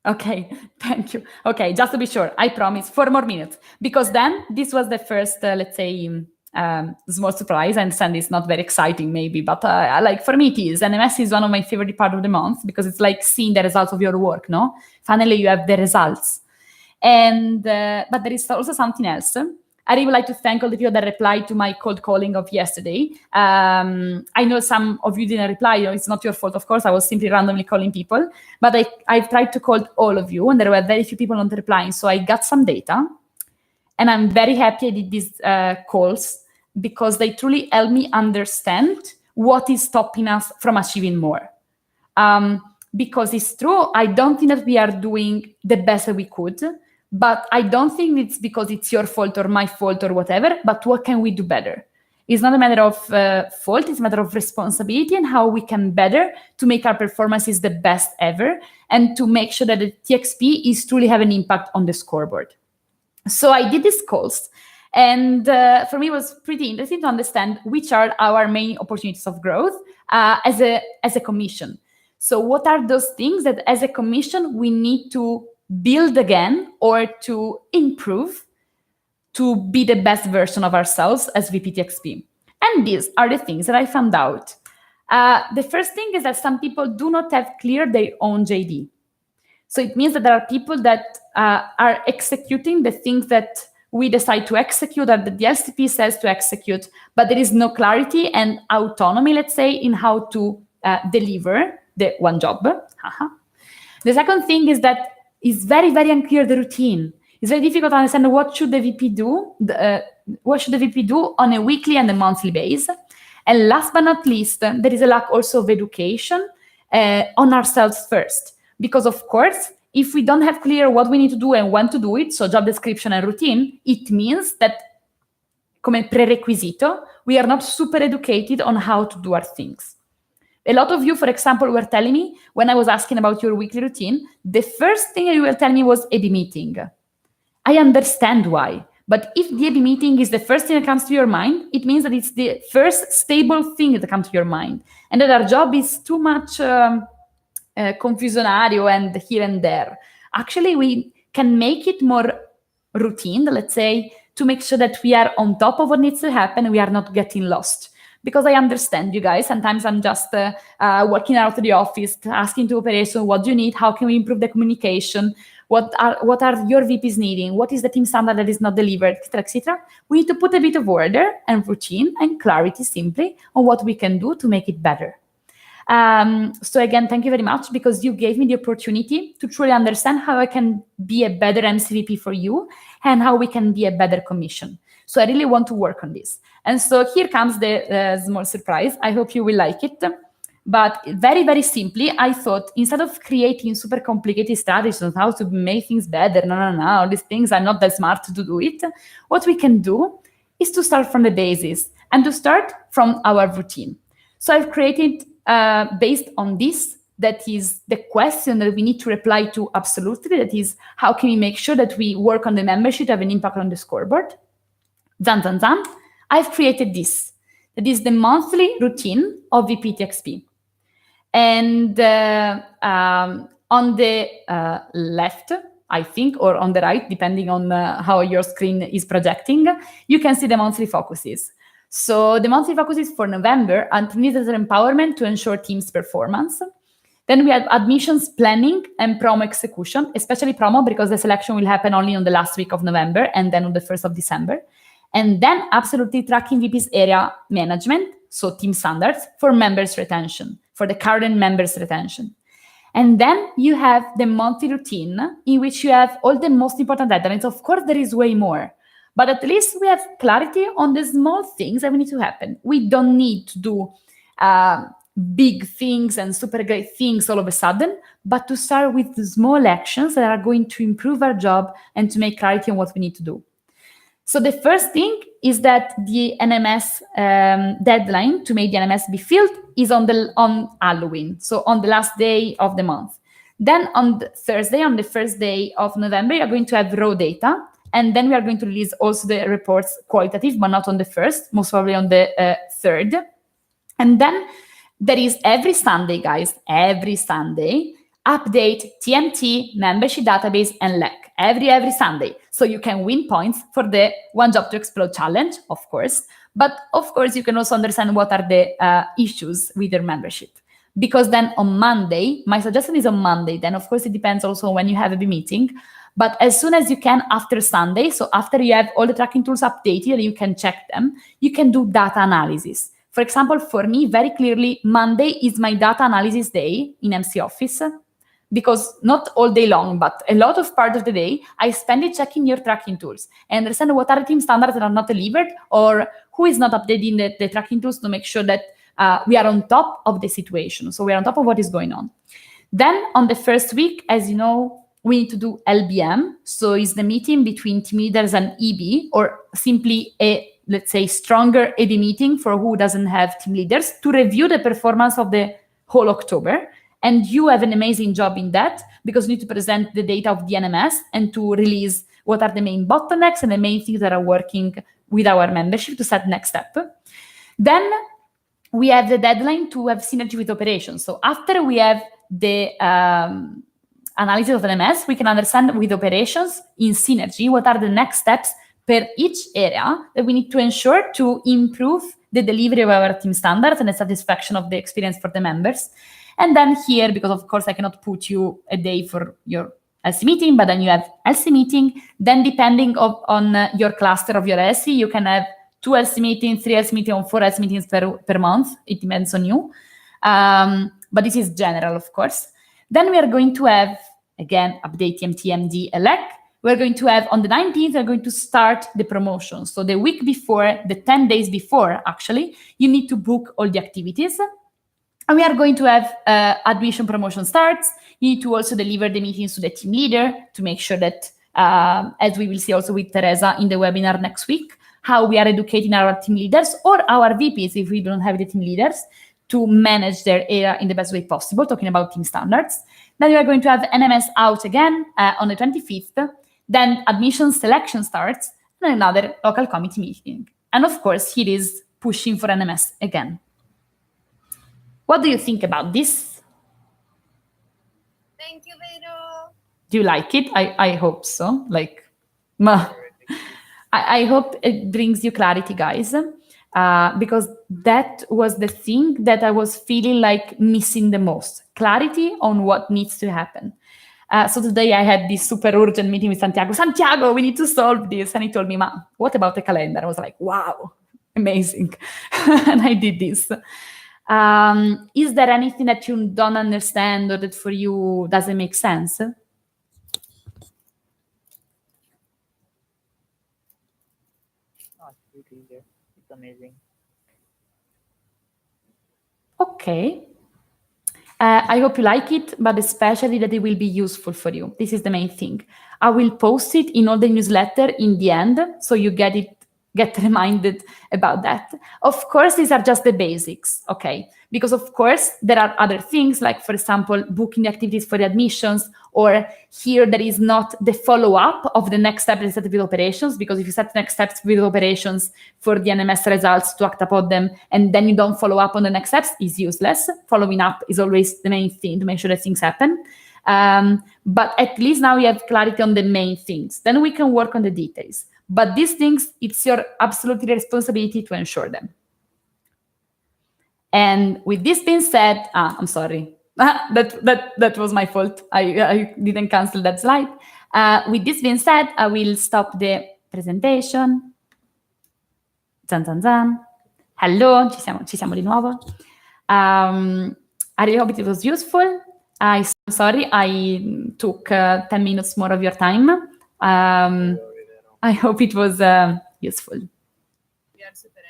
Okay, thank you. Okay, just to be sure, I promise 4 more minutes, because then this was the first, let's say, small surprise. I understand it's not very exciting, maybe, but like for me it is. NMS is one of my favorite part of the month because it's like seeing the results of your work. No, finally you have the results, and but there is also something else. I really would like to thank all the people that replied to my cold calling of yesterday. I know some of you didn't reply. It's not your fault, of course. I was simply randomly calling people. But I've tried to call all of you, and there were very few people not replying. So I got some data. And I'm very happy I did these calls because they truly help me understand what is stopping us from achieving more. Because it's true, I don't think that we are doing the best that we could. But I don't think it's because it's your fault or my fault or whatever, but what can we do better? It's not a matter of fault, it's a matter of responsibility and how we can better to make our performances the best ever and to make sure that the TXP is truly have an impact on the scoreboard. So I did these calls, and for me it was pretty interesting to understand which are our main opportunities of growth as a commission. So what are those things that as a commission we need to build again or to improve to be the best version of ourselves as VPTXP? And these are the things that I found out. The first thing is that some people do not have clear their own JD. So it means that there are people that are executing the things that we decide to execute, that the LCP says to execute, but there is no clarity and autonomy, let's say, in how to deliver the one job. The second thing is that it's very, very unclear the routine. It's very difficult to understand what should the VP do, what should the VP do on a weekly and a monthly basis. And last but not least, there is a lack also of education on ourselves first. Because of course, if we don't have clear what we need to do and when to do it, so job description and routine, it means that, come prerequisito, we are not super educated on how to do our things. A lot of you, for example, were telling me, when I was asking about your weekly routine, the first thing you will tell me was AB meeting. I understand why. But if the AB meeting is the first thing that comes to your mind, it means that it's the first stable thing that comes to your mind. And that our job is too much confusionario and here and there. Actually, we can make it more routine, let's say, to make sure that we are on top of what needs to happen and we are not getting lost. Because I understand you guys, sometimes I'm just working out of the office, asking to operation, what do you need? How can we improve the communication? What are your VPs needing? What is the team standard that is not delivered, etc., etc. We need to put a bit of order and routine and clarity simply on what we can do to make it better. So again, thank you very much because you gave me the opportunity to truly understand how I can be a better MCVP for you and how we can be a better commission. So I really want to work on this. And so here comes the small surprise. I hope you will like it. But very, very simply, I thought instead of creating super complicated strategies on how to make things better, all these things, I'm not that smart to do it. What we can do is to start from the basis and to start from our routine. So I've created, based on this, that is the question that we need to reply to absolutely, that is, how can we make sure that we work on the membership to have an impact on the scoreboard? I've created this. That is the monthly routine of VPTXP. And on the left, I think, or on the right, depending on how your screen is projecting, you can see the monthly focuses. So the monthly focuses for November are administrator empowerment to ensure team's performance. Then we have admissions planning and promo execution, especially promo because the selection will happen only on the last week of November and then on the 1st of December. And then absolutely tracking VP's area management, so team standards, for members retention, for the current members retention. And then you have the monthly routine in which you have all the most important deadlines. Of course, there is way more, but at least we have clarity on the small things that we need to happen. We don't need to do big things and super great things all of a sudden, but to start with the small actions that are going to improve our job and to make clarity on what we need to do. So the first thing is that the NMS deadline to make the NMS be filled is on Halloween, so on the last day of the month. Then on Thursday, on the first day of November, you're going to have raw data, and then we are going to release also the reports qualitative, but not on the 1st, most probably on the 3rd. And then there is every Sunday, guys, every Sunday, update TMT, membership database, and LEC every Sunday. So you can win points for the One Job to Explode challenge, of course. But of course, you can also understand what are the issues with your membership. Because then on Monday, my suggestion is on Monday, then of course it depends also when you have a meeting. But as soon as you can after Sunday, so after you have all the tracking tools updated and you can check them, you can do data analysis. For example, for me, very clearly, Monday is my data analysis day in MC Office, because not all day long, but a lot of part of the day, I spend it checking your tracking tools and understand what are the team standards that are not delivered or who is not updating the tracking tools to make sure that we are on top of the situation. So we are on top of what is going on. Then on the first week, as you know, we need to do LBM. So it's the meeting between team leaders and EB, or simply a, let's say, stronger AD meeting for who doesn't have team leaders to review the performance of the whole October. And you have an amazing job in that because you need to present the data of the NMS and to release what are the main bottlenecks and the main things that are working with our membership to set next step. Then we have the deadline to have synergy with operations. So after we have the analysis of NMS, we can understand with operations in synergy what are the next steps per each area that we need to ensure to improve the delivery of our team standards and the satisfaction of the experience for the members. And then here, because of course I cannot put you a day for your LC meeting, but then you have LC meeting. Then depending on your cluster of your LC, you can have 2 LC meetings, 3 LC meetings, or 4 LC meetings per month. It depends on you. But this is general, of course. Then we are going to have, again, update TMT, ELEC. We're going to have, on the 19th, we're going to start the promotion. So the week before, the 10 days before, actually, you need to book all the activities. And we are going to have admission promotion starts. You need to also deliver the meetings to the team leader to make sure that, as we will see also with Teresa in the webinar next week, how we are educating our team leaders or our VPs, if we don't have the team leaders, to manage their area in the best way possible, talking about team standards. Then we are going to have NMS out again on the 25th. Then admission selection starts, and another local committee meeting. And of course, here is pushing for NMS again. What do you think about this? Thank you, Vero. Do you like it? I hope so. Like, I hope it brings you clarity, guys, because that was the thing that I was feeling like missing the most. Clarity on what needs to happen. So today I had this super urgent meeting with Santiago. Santiago, we need to solve this. And he told me, Ma, what about the calendar? I was like, wow, amazing. And I did this. Is there anything that you don't understand or that for you doesn't make sense? No, it's pretty easy. It's amazing. Okay. I hope you like it, but especially that it will be useful for you. This is the main thing. I will post it in all the newsletter in the end, so you get reminded about that. Of course, these are just the basics, okay? Because of course, there are other things, like for example, booking the activities for the admissions, or here there is not the follow-up of the next step set with operations, because if you set next steps with operations for the NMS results to act upon them, and then you don't follow up on the next steps, is useless. Following up is always the main thing to make sure that things happen. But at least now we have clarity on the main things. Then we can work on the details. But these things, it's your absolute responsibility to ensure them. And with this being said, I'm sorry. That was my fault. I didn't cancel that slide. With this being said, I will stop the presentation. Zan zan zan. Hello, ci siamo di nuovo. I really hope it was useful. I'm sorry I took 10 minutes more of your time. I hope it was useful. We are super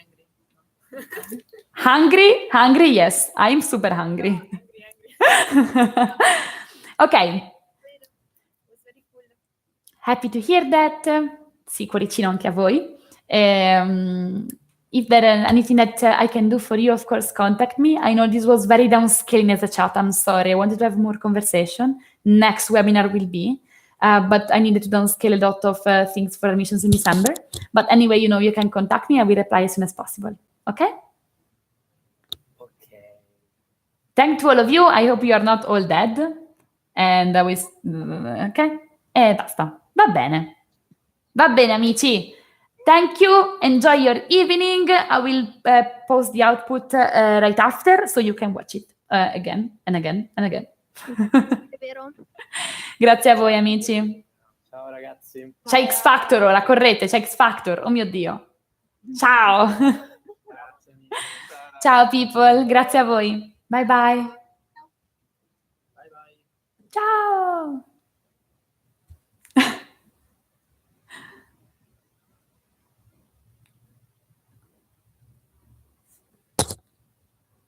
angry. Hungry, yes. I'm super hungry. Ok. Happy to hear that. Sì, cuoricino anche a voi. If there is anything that I can do for you, of course, contact me. I know this was very downscaling as a chat. I'm sorry. I wanted to have more conversation. Next webinar will be. But I needed to downscale a lot of things for admissions in December. But anyway, you can contact me. I will reply as soon as possible. Okay? Okay. Thank to all of you. I hope you are not all dead. And ok? E basta. Va bene. Va bene, amici. Thank you. Enjoy your evening. I will post the output right after so you can watch it again and again and again. È vero? Grazie a voi, amici. Ciao ragazzi. C'è X Factor ora, correte, c'è X Factor. Oh mio Dio. Ciao. Grazie mille. Ciao people, grazie a voi. Bye bye. Bye bye. Ciao.